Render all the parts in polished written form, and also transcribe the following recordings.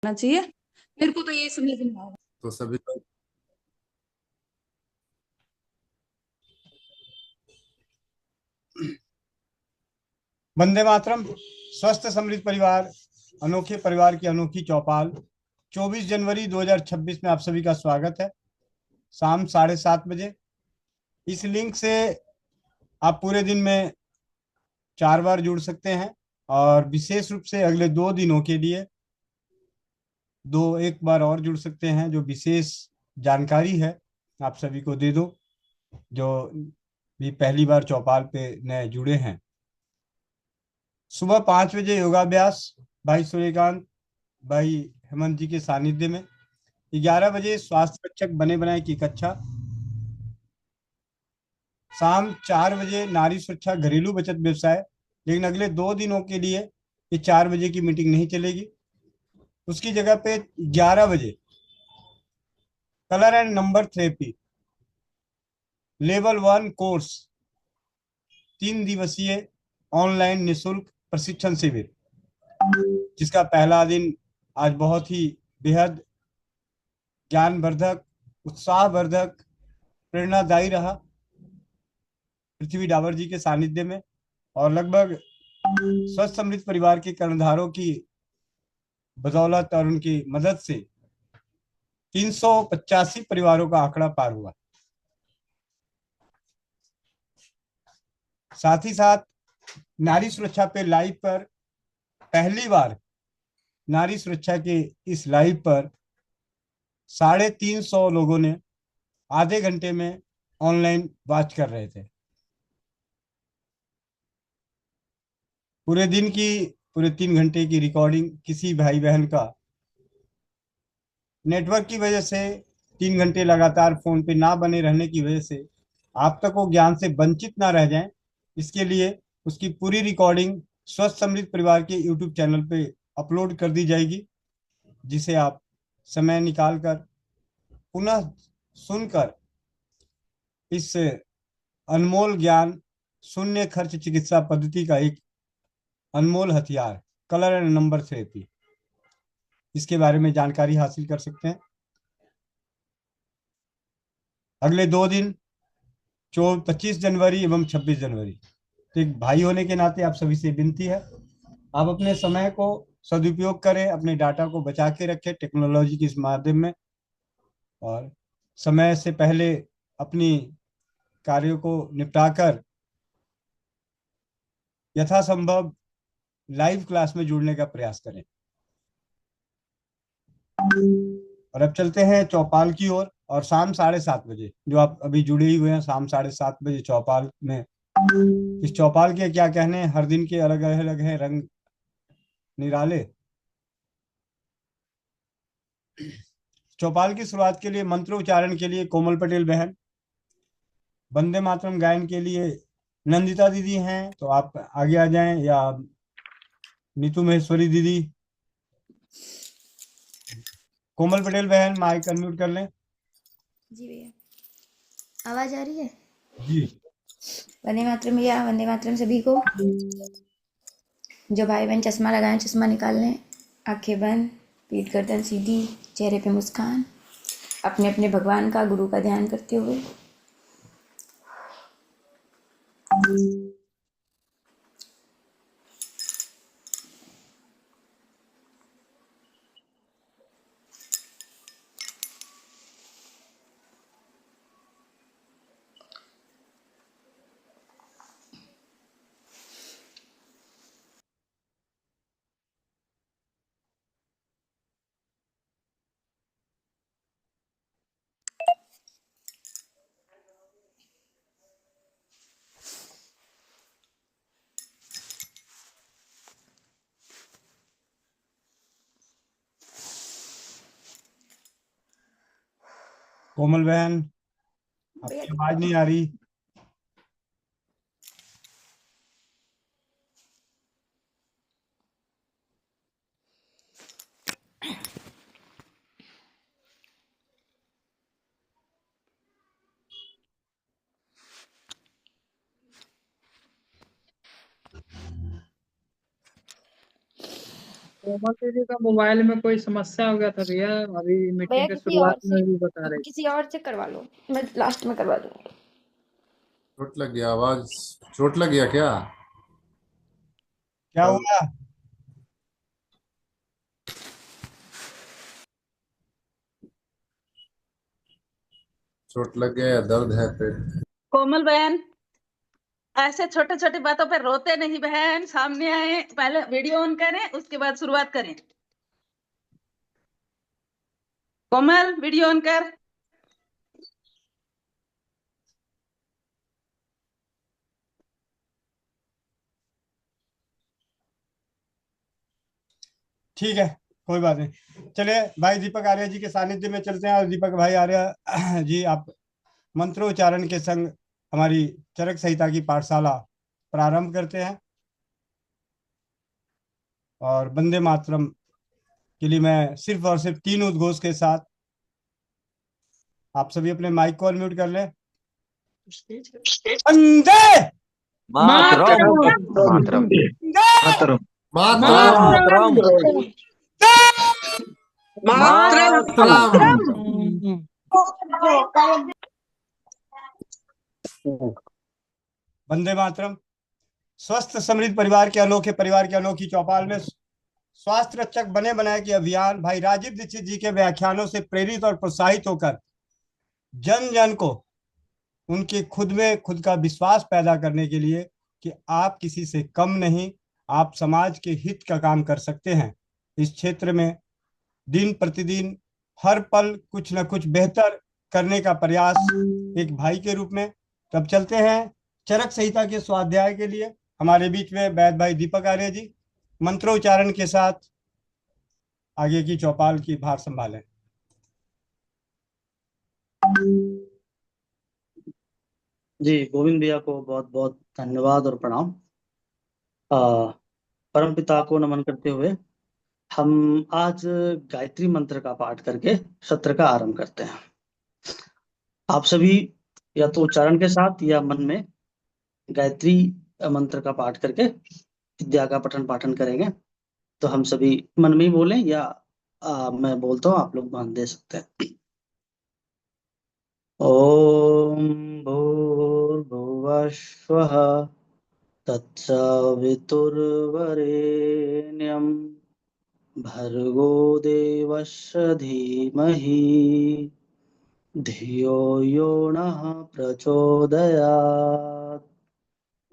करना चाहिए। मेरे को तो ये समझ में आ रहा तो सभी लोग वंदे मातरम। स्वस्थ समृद्ध परिवार, अनोखे परिवार की अनोखी चौपाल। 24 जनवरी 2026 में आप सभी का स्वागत है। शाम 7:30 बजे इस लिंक से आप पूरे दिन में 4 बार जुड़ सकते हैं और विशेष रूप से अगले 2 दिनों के लिए दो एक बार और जुड़ सकते हैं। जो विशेष जानकारी है आप सभी को दे दो, जो भी पहली बार चौपाल पे नए जुड़े हैं। सुबह 5 बजे योगाभ्यास भाई सूर्यकांत, भाई हेमंत जी के सानिध्य में। 11 बजे स्वास्थ्य रक्षक बने बनाए की कक्षा। शाम 4 बजे नारी सुरक्षा घरेलू बचत व्यवसाय। लेकिन अगले 2 दिनों के लिए ये 4 बजे की मीटिंग नहीं चलेगी। उसकी जगह पे 11 बजे colour and number therapy level 1 course, 3 दिवसीय ऑनलाइन निशुल्क प्रशिक्षण शिविर, जिसका पहला दिन आज बहुत ही बेहद ज्ञानवर्धक, उत्साहवर्धक, प्रेरणादायी रहा पृथ्वी डावर जी के सानिध्य में। और लगभग स्वस्थ समृद्ध परिवार के कर्णधारों की बदौलत और उनकी मदद से 385 परिवारों का आंकड़ा पार हुआ। साथ ही साथ नारी सुरक्षा पे लाइव पर पहली बार नारी सुरक्षा के इस लाइव पर 350 लोगों ने आधे घंटे में ऑनलाइन वॉच कर रहे थे। पूरे दिन की, पूरे 3 घंटे की रिकॉर्डिंग किसी भाई बहन का नेटवर्क की वजह से 3 घंटे लगातार फोन पे ना बने रहने की वजह से आप तक वो ज्ञान से वंचित ना रह जाएं, इसके लिए उसकी पूरी रिकॉर्डिंग स्वस्थ समृद्ध परिवार के यूट्यूब चैनल पे अपलोड कर दी जाएगी, जिसे आप समय निकाल कर पुनः सुनकर इस अनमोल ज्ञान, शून्य खर्च चिकित्सा पद्धति का एक अनमोल हथियार कलर एंड नंबर थेरेपी, इसके बारे में जानकारी हासिल कर सकते हैं। अगले 2 दिन 25 जनवरी एवं 26 जनवरी, तो एक भाई होने के नाते आप सभी से विनती है, आप अपने समय को सदुपयोग करें, अपने डाटा को बचा के रखें टेक्नोलॉजी के इस माध्यम में, और समय से पहले अपनी कार्यों को निपटाकर यथासंभव लाइव क्लास में जुड़ने का प्रयास करें। और अब चलते हैं चौपाल की ओर। और शाम 7:30 बजे जो आप अभी जुड़े ही हुए हैं, शाम 7:30 बजे चौपाल में, इस चौपाल के क्या कहने, हर दिन के अलग अलग हैं रंग निराले। चौपाल की शुरुआत के लिए मंत्र उच्चारण के लिए कोमल पटेल बहन, वंदे मातरम गायन के लिए नंदिता दीदी हैं, तो आप आगे आ जाएं, या नीतू महेश्वरी दीदी। कोमल पटेल बहन माइक अनम्यूट कर लें। जी भैया, आवाज आ रही है? जी। वंदे मातरम भैया, वंदे मातरम सभी को। जो भाई बहन चश्मा लगाएं चश्मा निकाल लें, आंखें बंद, पीठ गर्दन सीधी, चेहरे पे मुस्कान, अपने अपने भगवान का, गुरु का ध्यान करते हुए। कोमल बहन, भैया आपकी आवाज नहीं आ रही। कोमल दीदी का मोबाइल में कोई समस्या हो गया था भैया, अभी भैया मीटिंग के किसी और शुरुआत में भी बता रहे थे। किसी और से करवा लो, मैं लास्ट में करवा दूंगी। चोट लग गया, आवाज चोट लग गया क्या? क्या हुआ? चोट लग गया या दर्द है पेट? कोमल बहन, ऐसे छोटे छोटे बातों पे रोते नहीं बहन, सामने आए, पहले वीडियो ऑन करें उसके बाद शुरुआत करें। कोमल वीडियो ऑन कर। ठीक है, कोई बात नहीं। चलिए भाई दीपक आर्य जी के सानिध्य में चलते हैं और दीपक भाई आर्य जी आप मंत्रोच्चारण के संग हमारी चरक संहिता की पाठशाला प्रारंभ करते हैं। और वंदे मातरम के लिए मैं सिर्फ और सिर्फ 3 उद्घोष के साथ आप सभी अपने माइक को अनम्यूट कर लें। वंदे मातरम मातरम वंदे मातरम मातरम। वंदे मातरम। स्वस्थ समृद्ध परिवार के अनोखे परिवार की अनोखी चौपाल में स्वास्थ्य रक्षक बने बनाए के अभियान भाई राजीव दीक्षित जी के व्याख्यानों से प्रेरित और प्रोत्साहित होकर जन जन को उनके खुद में खुद का विश्वास पैदा करने के लिए कि आप किसी से कम नहीं, आप समाज के हित का काम कर सकते हैं। इस क्षेत्र में दिन प्रतिदिन हर पल कुछ न कुछ बेहतर करने का प्रयास एक भाई के रूप में। तब चलते हैं चरक संहिता के स्वाध्याय के लिए। हमारे बीच में वैद भाई दीपक आर्य जी मंत्रोच्चारण के साथ आगे की चौपाल की भार संभालें। जी, गोविंद भैया को बहुत बहुत धन्यवाद और प्रणाम। परम पिता को नमन करते हुए हम आज गायत्री मंत्र का पाठ करके सत्र का आरंभ करते हैं। आप सभी या तो उच्चारण के साथ या मन में गायत्री मंत्र का पाठ करके विद्या का पठन पाठन करेंगे। तो हम सभी मन में ही बोलें या मैं बोलता हूँ, आप लोग ध्यान दे सकते हैं। ओम भूर्भुवः स्वः तत्सवितुर्वरेण्यं भर्गो देवस्य धीमहि धियो यो नः प्रचोदयात्।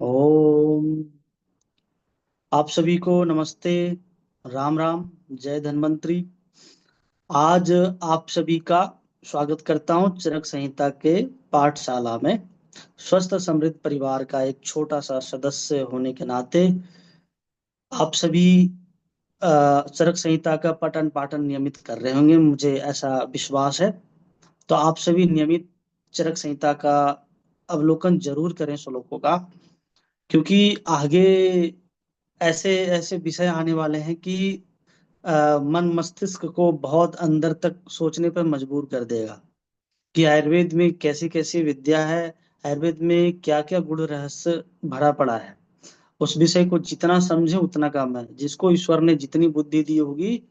ओम। आप सभी को नमस्ते, राम राम, जय धन्वंतरी। आज आप सभी का स्वागत करता हूं चरक संहिता के पाठशाला में। स्वस्थ समृद्ध परिवार का एक छोटा सा सदस्य होने के नाते आप सभी चरक संहिता का पठन पाठन नियमित कर रहे होंगे, मुझे ऐसा विश्वास है। तो आप सभी नियमित चरक संहिता का अवलोकन जरूर करें श्लोकों का, क्योंकि आगे ऐसे ऐसे विषय आने वाले हैं कि मन मस्तिष्क को बहुत अंदर तक सोचने पर मजबूर कर देगा कि आयुर्वेद में कैसी कैसी विद्या है, आयुर्वेद में क्या क्या गुण रहस्य भरा पड़ा है। उस विषय को जितना समझे उतना कम है। जिसको ईश्वर ने जितनी बुद्धि दी होगी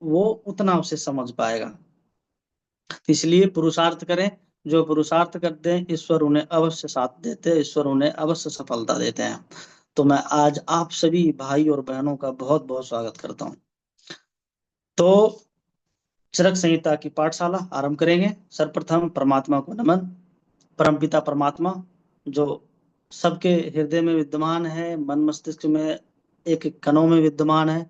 वो उतना उसे समझ पाएगा। इसलिए पुरुषार्थ करें, जो पुरुषार्थ करते हैं ईश्वर उन्हें अवश्य साथ देते हैं, ईश्वर उन्हें अवश्य सफलता देते हैं। तो मैं आज आप सभी भाई और बहनों का बहुत बहुत स्वागत करता हूँ। तो चरक संहिता की पाठशाला आरंभ करेंगे। सर्वप्रथम परमात्मा को नमन। परमपिता परमात्मा जो सबके हृदय में विद्यमान है, मन मस्तिष्क में एक एक कणों में विद्यमान है,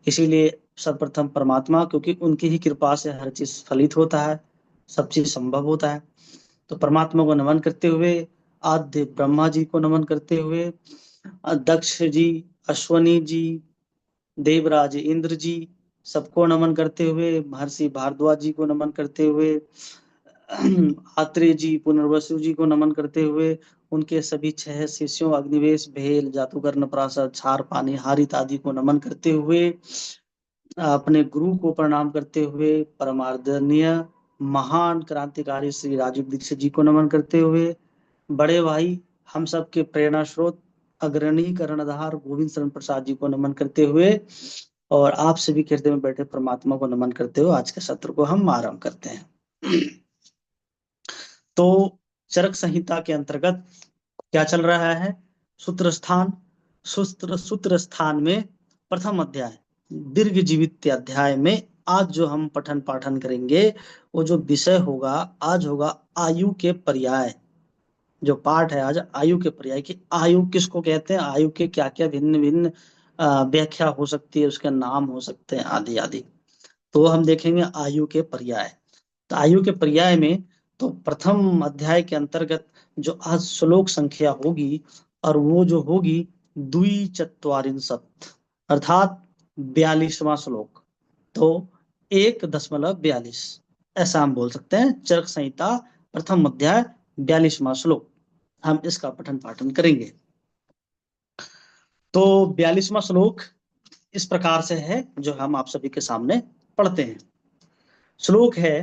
इसीलिए सर्वप्रथम परमात्मा, क्योंकि उनकी ही कृपा से हर चीज फलित होता है, सब चीज संभव होता है। तो परमात्मा को नमन करते हुए, आद्य ब्रह्मा जी को नमन करते हुए, दक्ष जी, अश्वनी जी, देवराज इंद्र जी, सबको नमन करते हुए, महर्षि भारद्वाज जी को नमन करते हुए, आत्रेय जी, पुनर्वसु जी को नमन करते हुए, उनके सभी 6 शिष्यों अग्निवेश, भेल, जादूगर, नपरासर, छार, पानी, हारित आदि को नमन करते हुए, अपने गुरु को प्रणाम करते हुए, परमादरणीय महान क्रांतिकारी श्री राजीव दीक्षित जी को नमन करते हुए, बड़े भाई हम सबके प्रेरणा स्रोत अग्रणी कर्णधार गोविंद शरण प्रसाद जी को नमन करते हुए, और आप सभी के हृदय में बैठे परमात्मा को नमन करते हुए आज के सत्र को हम आरंभ करते हैं। तो चरक संहिता के अंतर्गत क्या चल रहा है? सूत्र स्थान में प्रथम अध्याय दीर्घ जीवित अध्याय में आज जो हम पठन पाठन करेंगे वो जो विषय होगा आज होगा आयु के पर्याय। जो पाठ है आज आयु के पर्याय की, आयु किसको कहते हैं, आयु के क्या क्या भिन्न भिन्न व्याख्या हो सकती है, उसके नाम हो सकते हैं आदि आदि। तो हम देखेंगे आयु के पर्याय। तो आयु के पर्याय में तो प्रथम अध्याय के अंतर्गत जो आज श्लोक संख्या होगी और वो जो होगी 2.44 अर्थात 42वां श्लोक। तो 1.42 ऐसा हम बोल सकते हैं। चरक संहिता प्रथम अध्याय 42वां श्लोक हम इसका पठन पाठन करेंगे। तो 42वां श्लोक इस प्रकार से है जो हम आप सभी के सामने पढ़ते हैं। श्लोक है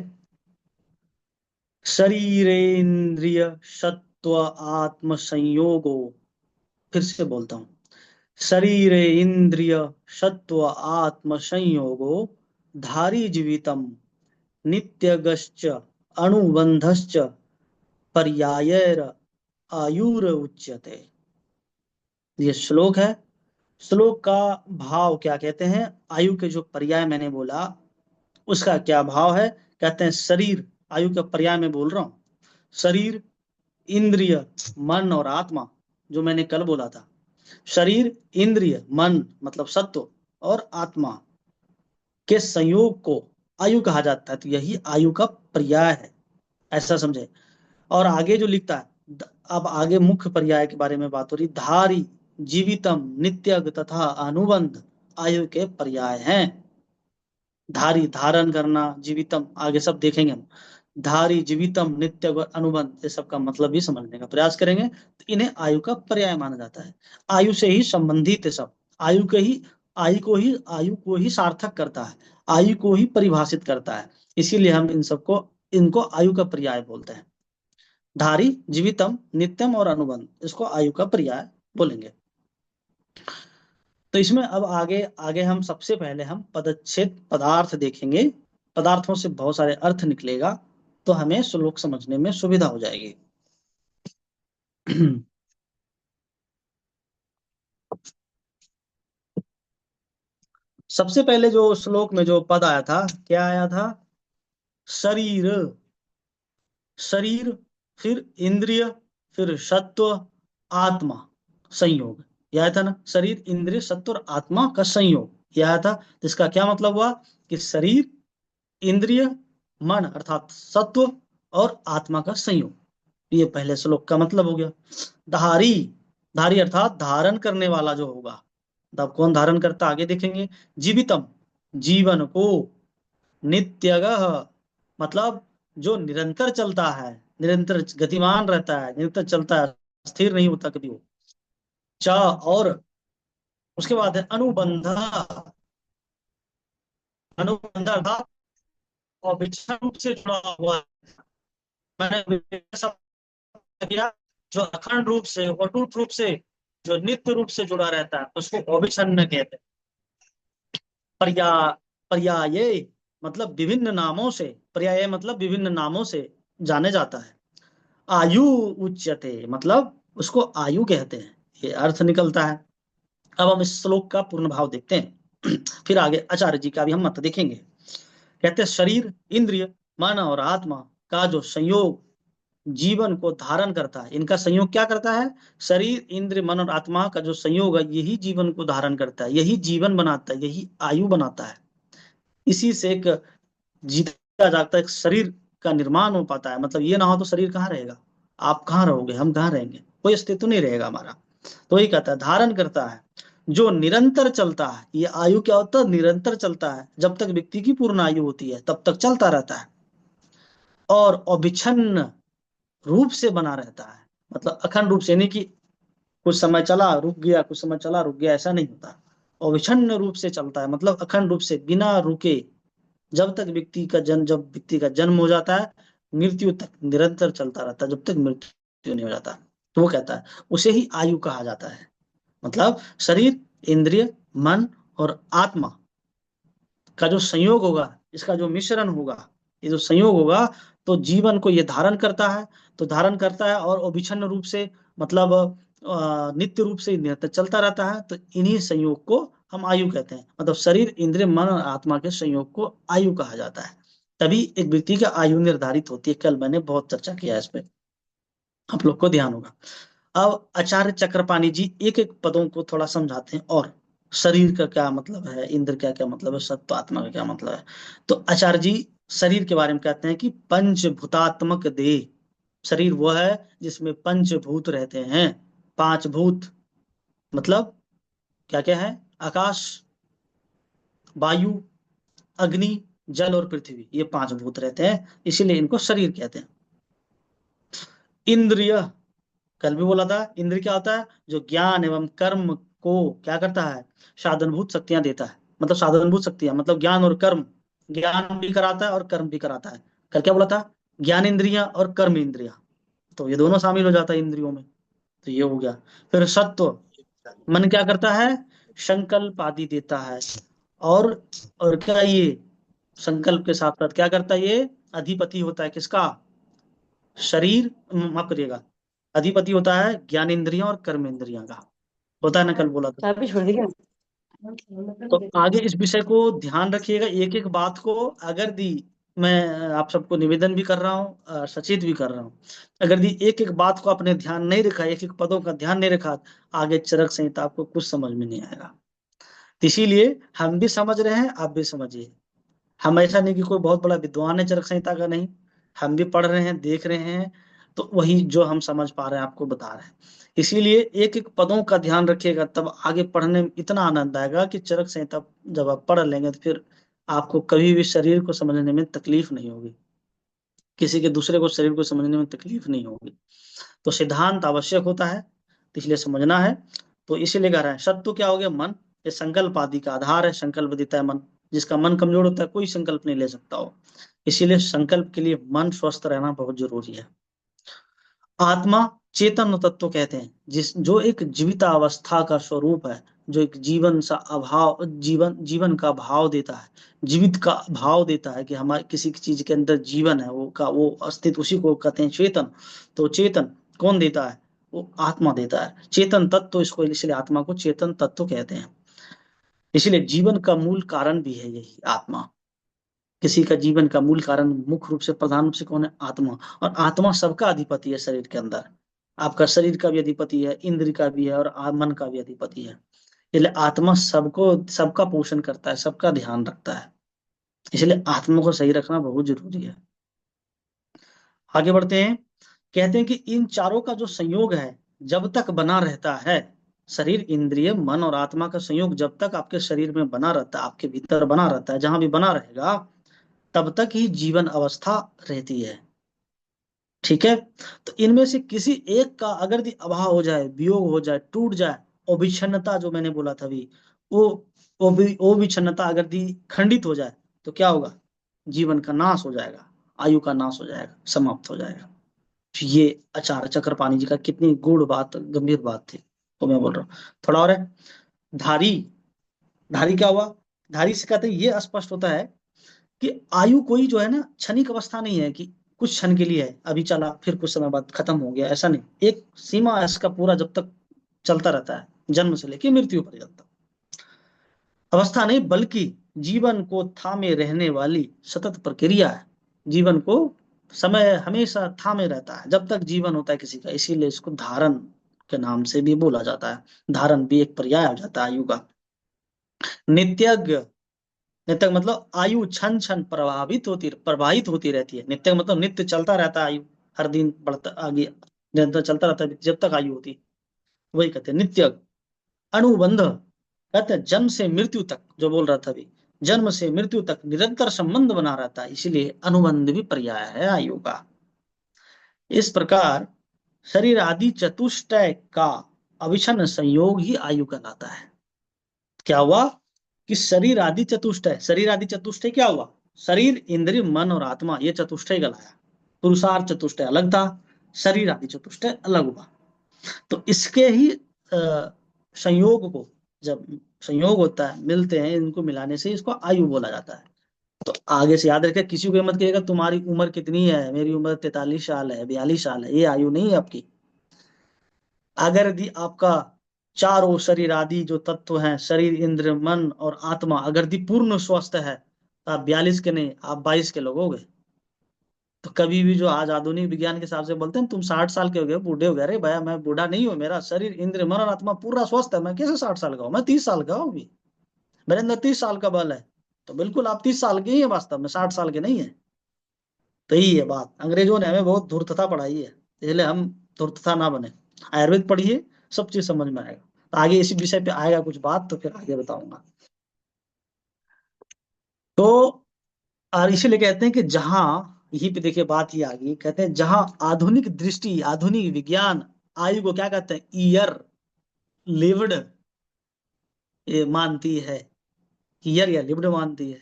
शरीरेन्द्रिय सत्व आत्म संयोगो। फिर से बोलता हूं, शरीर इंद्रिय सत्व आत्म संयोगो धारी जीवितम नित्यगश्च अनुबंधश्च पर्यायर आयुर उच्यते। ये श्लोक है। श्लोक का भाव क्या कहते हैं? आयु के जो पर्याय मैंने बोला उसका क्या भाव है? कहते हैं शरीर, आयु का पर्याय में बोल रहा हूं, शरीर इंद्रिय मन और आत्मा, जो मैंने कल बोला था। शरीर इंद्रिय मन मतलब सत्व और आत्मा के संयोग को आयु कहा जाता है। तो यही आयु का पर्याय है, ऐसा समझे। और आगे जो लिखता है, अब आगे मुख्य पर्याय के बारे में बात हो रही। धारी जीवितम नित्यग तथा अनुबंध आयु के पर्याय हैं। धारी धारण करना, जीवितम आगे सब देखेंगे हम। धारी जीवितम नित्य अनुबंध, ये सब का मतलब भी समझने का प्रयास करेंगे। तो इन्हें आयु का पर्याय माना जाता है। आयु से ही संबंधित है सब। आयु को ही सार्थक करता है, आयु को ही परिभाषित करता है। इसीलिए हम इनको आयु का पर्याय बोलते हैं। धारी जीवितम नित्यम और अनुबंध, इसको आयु का पर्याय बोलेंगे। तो इसमें अब आगे हम सबसे पहले हम पदच्छेद पदार्थ देखेंगे। पदार्थों से बहुत सारे अर्थ निकलेगा तो हमें श्लोक समझने में सुविधा हो जाएगी। सबसे पहले जो श्लोक में जो पद आया था, क्या आया था? शरीर, शरीर फिर इंद्रिय फिर सत्व आत्मा संयोग, यह आया था ना। शरीर इंद्रिय सत्व और आत्मा का संयोग यह आया था। तो इसका क्या मतलब हुआ कि शरीर इंद्रिय मन अर्थात सत्व और आत्मा का संयोग, ये पहले श्लोक का मतलब हो गया। धारी, धारी अर्थात धारण करने वाला जो होगा। तब कौन धारण करता आगे देखेंगे। जीवितम जीवन को, नित्यगः मतलब जो निरंतर चलता है, निरंतर गतिमान रहता है, निरंतर चलता है, स्थिर नहीं होता कभी वो। च और उसके बाद है अनुबंध, अनुबंध अर्थात अविच्छिन्न रूप से जुड़ा हुआ है। मैंने सब किया जो अखंड रूप से अटूट रूप से जो नित्य रूप से जुड़ा रहता है उसको अविच्छिन्न कहते हैं। पर्याय मतलब विभिन्न नामों से, पर्याय मतलब विभिन्न नामों से जाने जाता है। आयु उच्यते मतलब उसको आयु कहते हैं, ये अर्थ निकलता है। अब हम इस श्लोक का पूर्ण भाव देखते हैं। फिर आगे आचार्य जी का भी हम मत देखेंगे। कहते हैं शरीर इंद्रिय मन और आत्मा का जो संयोग जीवन को धारण करता है। इनका संयोग क्या करता है? शरीर इंद्रिय मन और आत्मा का जो संयोग है यही जीवन को धारण करता है, यही जीवन बनाता है, यही आयु बनाता है। इसी से एक जीता जागता एक शरीर का निर्माण हो पाता है। मतलब ये ना हो तो शरीर कहाँ रहेगा, आप कहाँ रहोगे, हम कहाँ रहेंगे, कोई अस्तित्व नहीं रहेगा हमारा। तो ये कहता है धारण करता है, जो निरंतर चलता है। ये आयु क्या होता है? निरंतर चलता है। जब तक व्यक्ति की पूर्ण आयु होती है तब तक चलता रहता है और अविच्छिन्न रूप से बना रहता है। मतलब अखंड रूप से नहीं कि कुछ समय चला रुक गया, कुछ समय चला रुक गया, ऐसा नहीं होता। अविच्छिन्न रूप से चलता है मतलब अखंड रूप से बिना रुके, जब तक व्यक्ति का जन्म हो जाता है मृत्यु तक निरंतर चलता रहता है, जब तक मृत्यु नहीं हो जाता। तो वो कहता है उसे ही आयु कहा जाता है। मतलब शरीर इंद्रिय मन और आत्मा का जो संयोग होगा, इसका जो मिश्रण होगा, ये जो संयोग होगा तो जीवन को ये धारण करता है, तो धारण करता है और अविच्छिन्न रूप से मतलब नित्य रूप से निरंतर चलता रहता है। तो इन्हीं संयोग को हम आयु कहते हैं। मतलब शरीर, इंद्रिय, मन और आत्मा के संयोग को आयु कहा जाता है। तभी एक व्यक्ति की आयु निर्धारित होती है। कल मैंने बहुत चर्चा किया है इस पे, आप लोग को ध्यान होगा। अब आचार्य चक्रपाणी जी एक एक पदों को थोड़ा समझाते हैं, और शरीर का क्या मतलब है, इंद्र का क्या मतलब है, सत्व आत्मा का क्या मतलब है। तो आचार्य जी शरीर के बारे में कहते हैं कि पंचभूतात्मक देह, शरीर वो है जिसमें पंचभूत रहते हैं। 5 भूत मतलब क्या क्या है, आकाश, वायु, अग्नि, जल और पृथ्वी, ये 5 भूत रहते हैं, इसीलिए इनको शरीर कहते हैं। इंद्रिय, कल भी बोला था, इंद्र क्या होता है, जो ज्ञान एवं कर्म को क्या करता है, साधनभूत शक्तियां देता है। मतलब साधनभूत शक्तियां मतलब ज्ञान और कर्म, ज्ञान भी कराता है और कर्म भी कराता है। कल क्या बोला था, ज्ञान इंद्रियां और कर्म इंद्रियां, तो ये दोनों शामिल हो जाता है इंद्रियों में, तो ये हो गया। फिर सत्व, मन क्या करता है, संकल्प आदि देता है। और क्या, ये संकल्प के साथ साथ क्या करता है, ये अधिपति होता है किसका, शरीर, माफ करिएगा, अधिपति होता है ज्ञान इंद्रियों और कर्म इंद्रियों का, होता है ना, कल बोला था। तो आगे इस विषय को ध्यान रखिएगा, एक एक बात को। अगर दी, मैं आप सबको निवेदन भी कर रहा हूँ, सचेत भी कर रहा हूँ, अगर दी एक एक बात को आपने ध्यान नहीं रखा, एक एक पदों का ध्यान नहीं रखा, आगे चरक संहिता आपको कुछ समझ में नहीं आएगा। तो इसीलिए हम भी समझ रहे हैं, आप भी समझिए। हम ऐसा नहीं कि कोई बहुत बड़ा विद्वान है चरक संहिता का, नहीं, हम भी पढ़ रहे हैं, देख रहे हैं, तो वही जो हम समझ पा रहे हैं आपको बता रहे हैं। इसीलिए एक एक पदों का ध्यान रखिएगा, तब आगे पढ़ने में इतना आनंद आएगा कि चरक संहिता जब आप पढ़ लेंगे तो फिर आपको कभी भी शरीर को समझने में तकलीफ नहीं होगी, किसी के दूसरे को शरीर को समझने में तकलीफ नहीं होगी। तो सिद्धांत आवश्यक होता है, तो इसलिए समझना है। तो इसीलिए कह रहे हैं सत्व क्या हो गया, मन, ये संकल्प आदि का आधार है, संकल्प देता है मन। जिसका मन कमजोर होता है कोई संकल्प नहीं ले सकता हो, इसीलिए संकल्प के लिए मन स्वस्थ रहना बहुत जरूरी है। आत्मा चेतन तत्व कहते हैं, जो एक जीवित अवस्था का स्वरूप है, जो एक जीवन सा अभाव, जीवन का भाव देता है, जीवित का भाव देता है कि हमारे किसी चीज के अंदर जीवन है, वो अस्तित्व, उसी को कहते हैं चेतन। तो चेतन कौन देता है, वो आत्मा देता है, चेतन तत्व, इसको इसलिए आत्मा को चेतन तत्व कहते हैं। इसलिए जीवन का मूल कारण भी है यही आत्मा। किसी का जीवन का मूल कारण मुख्य रूप से, प्रधान रूप से कौन है, आत्मा। और आत्मा सबका अधिपति है शरीर के अंदर, आपका शरीर का भी अधिपति है, इंद्र का भी है, और मन का भी अधिपति है। इसलिए आत्मा सबका पोषण करता है, सबका ध्यान रखता है, इसलिए आत्मा को सही रखना बहुत जरूरी है। आगे बढ़ते हैं, कहते हैं कि इन चारों का जो संयोग है जब तक बना रहता है, शरीर, इंद्रिय, मन और आत्मा का संयोग जब तक आपके शरीर में बना रहता है, आपके भीतर बना रहता है, जहां भी बना रहेगा तब तक ही जीवन अवस्था रहती है। ठीक है, तो इनमें से किसी एक का अगर अभाव हो जाए, वियोग हो जाए, टूट जाए, अविच्छिन्नता जो मैंने बोला था अभी, वो अविच्छिन्नता अगर खंडित हो जाए तो क्या होगा, जीवन का नाश हो जाएगा, आयु का नाश हो जाएगा, समाप्त हो जाएगा। ये आचार्य चक्रपाणी जी का कितनी गूढ़ बात, गंभीर बात थी, तो मैं बोल रहा हूँ। थोड़ा और है, धारी क्या हुआ, धारी से कहते हैं ये स्पष्ट होता है कि आयु कोई जो है ना क्षणिक अवस्था नहीं है कि कुछ क्षण के लिए है, अभी चला फिर कुछ समय बाद खत्म हो गया, ऐसा नहीं। एक सीमा है इसका, पूरा जब तक चलता रहता है, जन्म से लेकर मृत्यु पर्यंत। अवस्था नहीं, बल्कि जीवन को थामे रहने वाली सतत प्रक्रिया है। जीवन को समय हमेशा थामे रहता है जब तक जीवन होता है किसी का, इसीलिए इसको धारण के नाम से भी बोला जाता है। धारण भी एक पर्याय हो जाता है आयु का। नित्यज्ञ, नित्य मतलब आयु क्षण क्षण प्रवाहित होती रहती है। नित्य मतलब नित्य चलता रहता है, आयु हर दिन बढ़ता आगे निरंतर चलता रहता है जब तक आयु होती, वही कहते हैं नित्य। अनुबंध कहते हैं जन्म से मृत्यु तक, जो बोल रहा था अभी, जन्म से मृत्यु तक निरंतर संबंध बना रहता है, इसीलिए अनुबंध भी पर्याय है आयु का। इस प्रकार शरीर आदि चतुष्टय का अविच्छिन्न संयोग ही आयु कहलाता है। क्या हुआ कि शरीर आदि चतुष्टय, शरीर आदि चतुष्टय क्या हुआ, शरीर, इंद्रिय, मन और आत्मा, ये चतुष्टय कहलाया। पुरुषार्थ चतुष्टय अलग था, शरीर आदि चतुष्टय अलग हुआ। तो इसके ही संयोग को जब संयोग होता है, मिलते हैं, इनको मिलाने से इसको आयु बोला जाता है। तो आगे से याद रखे, किसी को मत कहिएगा तुम्हारी उम्र कितनी है, मेरी उम्र 43 साल है, 42 साल है, ये आयु नहीं है आपकी। अगर यदि आपका चारों शरीर आदि जो तत्व हैं, शरीर, इंद्र, मन और आत्मा, अगर यदि पूर्ण स्वस्थ है तो आप 42 के नहीं, आप 22 के लोग हो गए। तो कभी भी जो आज आधुनिक विज्ञान के हिसाब से बोलते हैं तुम 60 साल के हो गए, बूढ़े हो गए, अरे भैया मैं बूढ़ा नहीं हूँ, मेरा शरीर, इंद्र, मन और आत्मा पूरा स्वस्थ है, मैं कैसे 60 साल का हूँ, मैं 30 साल का हूँ अभी, मेरे अंदर 30 साल का बल है। तो बिल्कुल आप 30 साल के ही है, वास्तव में 60 साल के नहीं है। तो यही है बात, अंग्रेजों ने हमें बहुत धूर्तता पढ़ाई है, इसलिए हम धूर्तता ना बने, आयुर्वेद पढ़िए, सब चीज समझ में आएगा। तो आगे इसी विषय पे आएगा कुछ बात, तो फिर आगे बताऊंगा। तो और इसीलिए कहते हैं कि जहां, यही पे देखिए बात ये आ गई, कहते हैं जहां आधुनिक दृष्टि, आधुनिक विज्ञान आयु को क्या कहते हैं, ईयर लिव्ड, ये मानती है, ईयर या लिव्ड मानती है,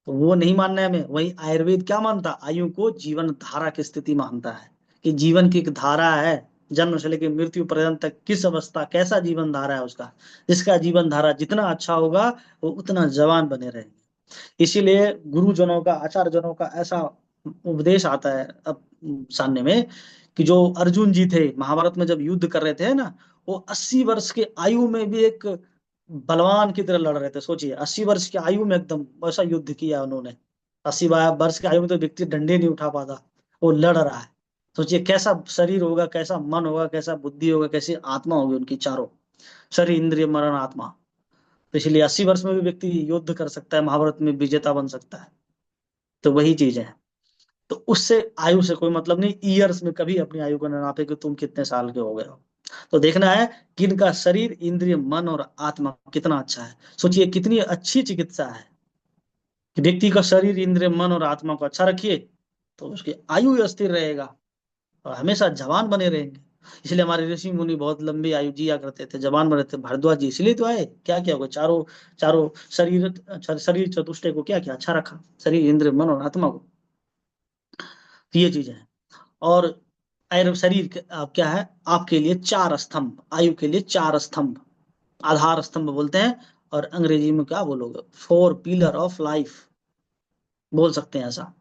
तो वो नहीं मानना है हमें। वही आयुर्वेद क्या मानता, आयु को जीवन धारा की स्थिति मानता है, कि जीवन की एक धारा है, जन्म से लेकर मृत्यु पर्यंत तक किस अवस्था, कैसा जीवन धारा है उसका, जिसका जीवन धारा जितना अच्छा होगा वो उतना जवान बने रहेंगे। इसीलिए गुरुजनों का, आचार्य जनों का ऐसा उपदेश आता है अब सामने में, कि जो अर्जुन जी थे महाभारत में जब युद्ध कर रहे थे ना, वो 80 वर्ष के आयु में भी एक बलवान की तरह लड़ रहे थे। सोचिए 80 वर्ष की आयु में एकदम ऐसा युद्ध किया उन्होंने, 80 वर्ष की आयु में तो व्यक्ति डंडे नहीं उठा पाता, वो लड़ रहा है। सोचिए कैसा शरीर होगा, कैसा मन होगा, कैसा बुद्धि होगा, कैसी आत्मा होगी उनकी, चारों शरीर, इंद्रिय, मरण, आत्मा। तो इसलिए 80 वर्ष में भी व्यक्ति युद्ध कर सकता है, महाभारत में विजेता बन सकता है। तो वही चीज है। तो उससे आयु से कोई मतलब नहीं, ईयर्स में कभी अपनी आयु को न नापे कि तुम कितने साल के हो गए हो। तो देखना है कि इनका शरीर, इंद्रिय, मन और आत्मा कितना अच्छा है। सोचिए कितनी अच्छी चिकित्सा है कि व्यक्ति का शरीर, इंद्रिय, मन और आत्मा को अच्छा रखिए तो उसकी आयु स्थिर रहेगा और हमेशा जवान बने रहेंगे। इसलिए हमारे ऋषि मुनि बहुत लंबी आयु जिया करते थे, जवान बने थे। भारद्वाज जी इसलिए तो आए, क्या क्या होगा, चारों चारों शरीर चतुष्टय को क्या क्या अच्छा रखा, शरीर, इंद्रिय, मन और आत्मा को। तो ये चीज है। और शरीर क्या है आपके लिए, 4 स्तंभ, आयु के लिए 4 स्तंभ, आधार स्तंभ बोलते हैं, और अंग्रेजी में क्या बोलोगे, 4 पिलर ऑफ लाइफ बोल सकते हैं ऐसा।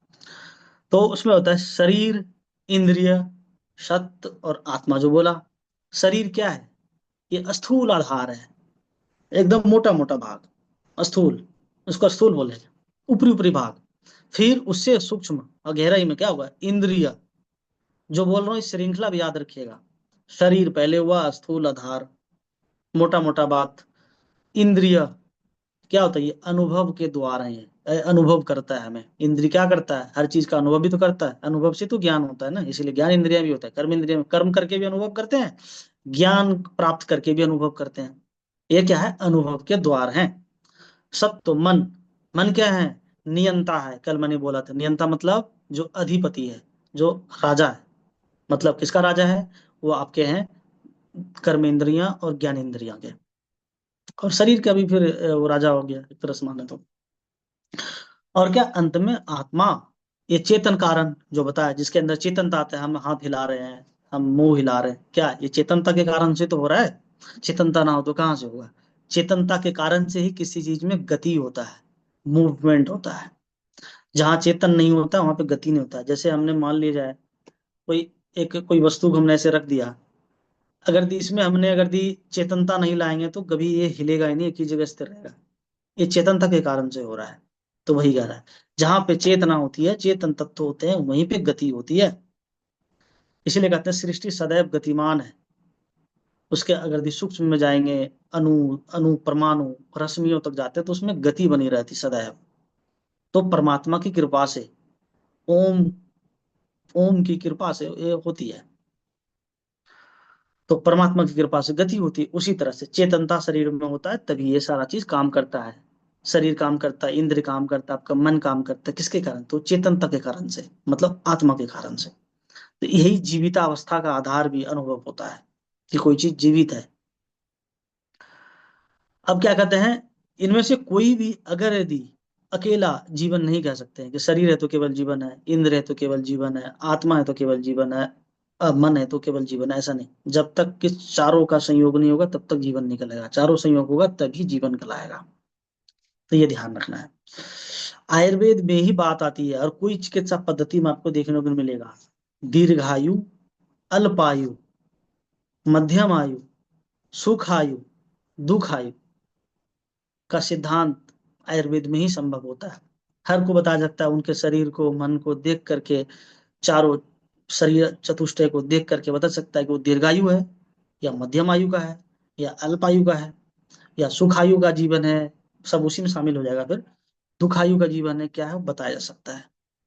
तो उसमें होता है शरीर, इंद्रिय, सत्व और आत्मा। जो बोला, शरीर क्या है, ये स्थूल आधार है, एकदम मोटा मोटा भाग, स्थूल, उसको स्थूल बोले, ऊपरी ऊपरी भाग। फिर उससे सूक्ष्म और गहराई में क्या होगा, इंद्रिय। जो बोल रहा हूँ इस श्रृंखला भी याद रखिएगा, शरीर पहले हुआ, स्थूल आधार, मोटा मोटा बात। इंद्रिय क्या होता है, ये अनुभव के द्वार है, अनुभव करता है हमें। इंद्रिय क्या करता है, हर चीज का अनुभव भी तो करता है, अनुभव से तो ज्ञान होता है ना, इसीलिए ज्ञान इंद्रिय भी होता है। कर्म इंद्रिय में कर्म करके भी अनुभव करते हैं, ज्ञान प्राप्त करके भी अनुभव करते हैं। ये क्या है, अनुभव के द्वार हैं। सत्व, मन, मन क्या है, नियंता है। कल मैंने बोला था, नियंता मतलब जो अधिपति है, जो राजा है। मतलब किसका राजा है, वो आपके हैं कर्म इंद्रियां और ज्ञान इंद्रियां के, और शरीर का भी फिर वो राजा हो गया एक तरह से माने तो। और क्या, अंत में आत्मा, ये चेतन कारण जो बताया, जिसके अंदर चेतनता आता है, हम हाथ हिला रहे हैं, हम मुंह हिला रहे हैं, क्या ये चेतनता के कारण से तो हो रहा है। चेतनता ना हो तो कहाँ से होगा, चेतनता के कारण से ही किसी चीज में गति होता है, मूवमेंट होता है। जहाँ चेतन नहीं होता वहां पे गति नहीं होता है। जैसे हमने मान लिया जाए कोई वस्तु को हमने ऐसे रख दिया, अगर इसमें हमने अगर दी चेतनता नहीं लाएंगे तो कभी ये हिलेगा ही नहीं, एक ही जगह स्थिर रहेगा। ये चेतनता के कारण से हो रहा है। तो वही कह रहा है, जहां पे चेतना होती है, चेतन तत्व होते हैं, वहीं पे गति होती है। इसीलिए कहते हैं सृष्टि सदैव गतिमान है। उसके अगर सूक्ष्म में जाएंगे, अणु अणु परमाणु रश्मियों तक जाते हैं, तो उसमें गति बनी रहती सदैव। तो परमात्मा की कृपा से, ओम ओम की कृपा से ये होती है। तो परमात्मा की कृपा से गति होती है। उसी तरह से चेतनता शरीर में होता है, तभी ये सारा चीज काम करता है। शरीर काम करता है, इंद्र काम करता है, आपका मन काम करता है, किसके कारण, तो चेतनता के कारण से, मतलब आत्मा के कारण से। तो यही जीविता अवस्था का आधार भी अनुभव होता है कि कोई चीज जीवित है। अब क्या कहते हैं, इनमें से कोई भी अगर यदि अकेला जीवन नहीं कह सकते हैं कि शरीर है तो केवल जीवन है, इंद्र है तो केवल जीवन है, आत्मा है तो केवल जीवन है, मन है तो केवल जीवन, ऐसा नहीं। जब तक कि चारों का संयोग नहीं होगा तब तक जीवन नहीं कहलाएगा, चारों संयोग होगा तभी जीवन कहलाएगा। तो ये ध्यान रखना है। आयुर्वेद में ही बात आती है, और कोई चिकित्सा पद्धति में आपको देखने को नहीं मिलेगा। दीर्घायु, अल्पायु, मध्यम आयु, सुख आयु, दुख आयु का सिद्धांत आयुर्वेद में ही संभव होता है। हर को बताया जाता है, उनके शरीर को, मन को देख करके, चारों शरीर चतुष्टय को देख करके बता सकता है कि वो दीर्घायु है या मध्यम आयु का है या अल्पायु का है या सुखायु का जीवन है, सब उसी में शामिल हो जाएगा। फिर दुखायु का जीवन है क्या है वो बताया जा सकता है।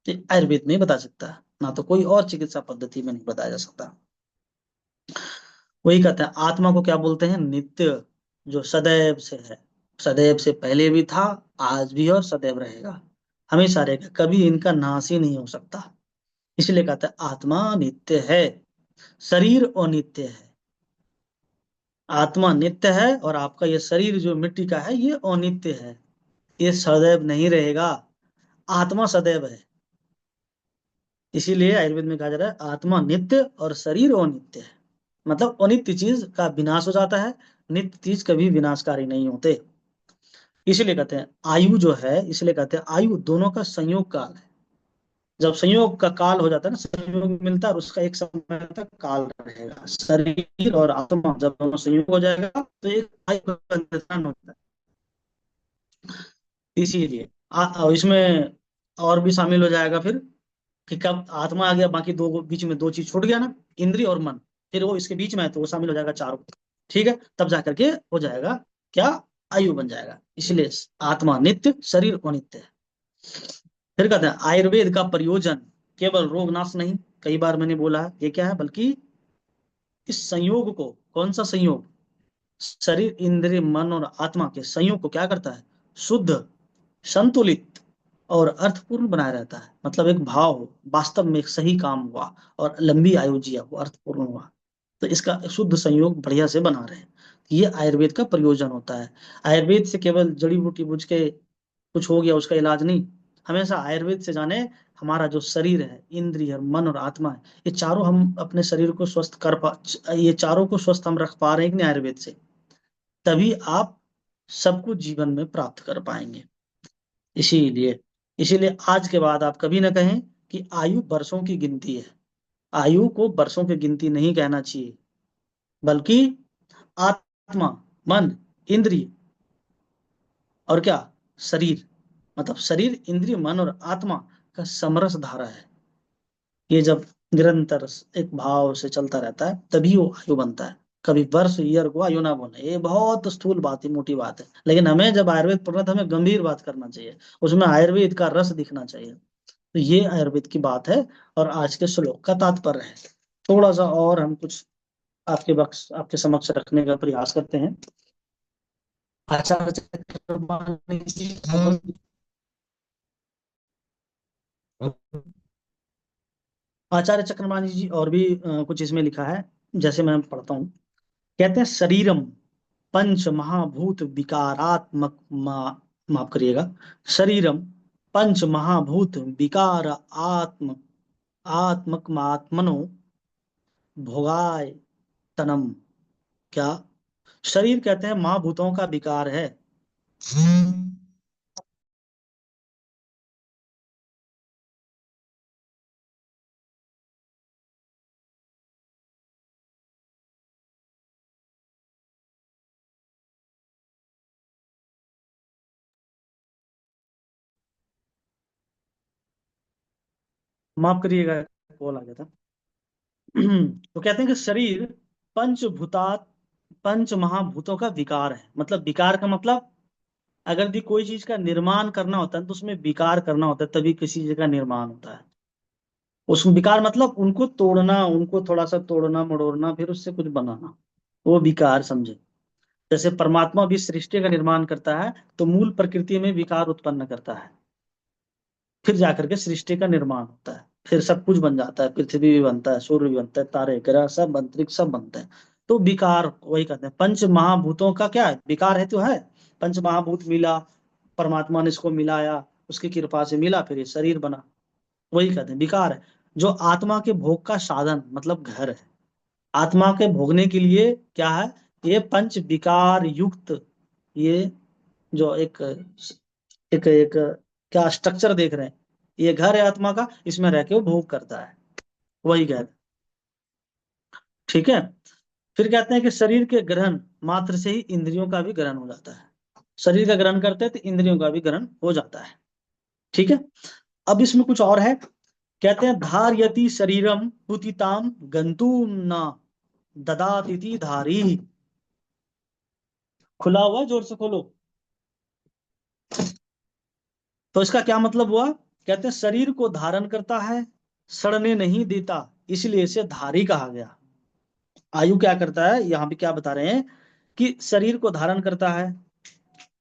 ये आयुर्वेद में ही बता सकता है, ना तो कोई और चिकित्सा पद्धति में नहीं बताया जा सकता। वही कहते हैं आत्मा को क्या बोलते हैं? नित्य, जो सदैव से है, सदैव से पहले भी था, आज भी और सदैव रहेगा, हमेशा रहेगा, कभी इनका नाश ही नहीं हो सकता। इसलिए कहते हैं आत्मा नित्य है, शरीर अनित्य है। आत्मा नित्य है और आपका ये शरीर जो मिट्टी का है ये अनित्य है, ये सदैव नहीं रहेगा, आत्मा सदैव है। इसीलिए आयुर्वेद में कहा जा रहा है आत्मा नित्य और शरीर अनित्य है। मतलब अनित्य चीज का विनाश हो जाता है, नित्य चीज कभी विनाशकारी नहीं होते। इसलिए कहते हैं आयु जो है, इसलिए कहते हैं आयु दोनों का संयोग काल है। जब संयोग का काल हो जाता है ना, संयोग मिलता है और उसका एक समय तक काल रहेगा। शरीर और आत्मा जब दोनों संयोग हो जाएगा तो एक आयु का निर्धारण होता है। इसीलिए इसमें और भी शामिल हो जाएगा फिर कि कब आत्मा आ गया, बाकी दो बीच में दो चीज छूट गया ना, इंद्रिय और मन, फिर वो इसके बीच में है तो वो शामिल हो जाएगा चारों। ठीक है, तब जाकर के हो जाएगा क्या? आयु बन जाएगा। इसलिए आत्मा नित्य, शरीर अनित्य है। फिर कहते हैं आयुर्वेद का प्रयोजन केवल रोग नाश नहीं, कई बार मैंने बोला है ये क्या है, बल्कि इस संयोग को, कौन सा संयोग? शरीर, इंद्रिय, मन और आत्मा के संयोग को क्या करता है? शुद्ध, संतुलित और अर्थपूर्ण बनाया रहता है। मतलब एक भाव हो, वास्तव में एक सही काम हुआ और लंबी आयु जिया, वो अर्थपूर्ण हुआ, तो इसका शुद्ध संयोग बढ़िया से बना रहे। ये आयुर्वेद का प्रयोजन होता है। आयुर्वेद से केवल जड़ी बूटी बुझ के कुछ हो गया उसका इलाज नहीं, हमेशा आयुर्वेद से जाने हमारा जो शरीर है, इंद्रिय, मन और आत्मा है, ये चारों हम अपने शरीर को स्वस्थ कर ये चारों को स्वस्थ हम रख पा रहे हैं कि नहीं आयुर्वेद से, तभी आप सब कुछ जीवन में प्राप्त कर पाएंगे। इसीलिए आज के बाद आप कभी ना कहें कि आयु वर्षों की गिनती है। आयु को वर्षों की गिनती नहीं कहना चाहिए, बल्कि आत्मा, मन, इंद्रिय और क्या? शरीर। मतलब शरीर, इंद्रिय, मन और आत्मा का समरस धारा है। ये जब निरंतर एक भाव से चलता रहता है तभी वो आयु बनता है। कभी वर्ष, ईयर को आयु ना बोले, ये बहुत स्थूल बात है, मोटी बात है। लेकिन हमें जब आयुर्वेद पढ़ना तो हमें गंभीर बात करना चाहिए, उसमें आयुर्वेद का रस दिखना चाहिए। तो ये आयुर्वेद की बात है और आज के श्लोक का तात्पर्य है। थोड़ा सा और हम कुछ आपके समक्ष रखने का प्रयास करते हैं। आचार्य चक्रपाणी जी, आचार्य चक्रपाणी जी और भी कुछ इसमें लिखा है, जैसे मैं पढ़ता हूँ। कहते हैं शरीरम पंच महाभूत विकारात्मक, माफ करिएगा, शरीरम पंच महाभूत विकार आत्मनो भोगाय तनम। क्या? शरीर कहते हैं महाभूतों का विकार है। माफ करिएगा, कॉल आ गया था। तो कहते हैं कि शरीर पंच महाभूतों का विकार है। मतलब विकार का मतलब, अगर भी कोई चीज का निर्माण करना होता है तो उसमें विकार करना होता है, तभी किसी चीज का निर्माण होता है। उसमें विकार मतलब उनको तोड़ना, उनको थोड़ा सा तोड़ना मड़ोड़ना, फिर उससे कुछ बनाना, वो विकार समझे। जैसे परमात्मा भी सृष्टि का निर्माण करता है तो मूल प्रकृति में विकार उत्पन्न करता है, फिर जाकर के सृष्टि का निर्माण होता है, फिर सब कुछ बन जाता है, पृथ्वी भी बनता है, सूर्य भी बनता है, तारे ग्रह सब, अंतरिक्ष सब बनते हैं। तो विकार वही कहते हैं। पंच महाभूतों का क्या है? विकार है तो है। पंच महाभूत मिला, परमात्मा ने इसको मिलाया, उसकी कृपा से मिला, फिर ये शरीर बना, वही कहते हैं विकार है। जो आत्मा के भोग का साधन मतलब घर है। आत्मा के भोगने के लिए क्या है, ये पंच विकार युक्त, ये जो एक एक एक क्या स्ट्रक्चर देख रहे हैं, ये घर है आत्मा का, इसमें रह के वो भोग करता है, वही घर। ठीक है। फिर कहते हैं कि शरीर के ग्रहण मात्र से ही इंद्रियों का भी ग्रहण हो जाता है। शरीर का ग्रहण करते हैं तो इंद्रियों का भी ग्रहण हो जाता है। ठीक है। अब इसमें कुछ और है, कहते हैं धारयति शरीरम पुतिताम गंतुम न ददातिथि धारी। खुला हुआ है, जोर से खोलो। तो इसका क्या मतलब हुआ, कहते हैं शरीर को धारण करता है, सड़ने नहीं देता, इसलिए इसे धारी कहा गया। आयु क्या करता है, यहां भी क्या बता रहे हैं कि शरीर को धारण करता है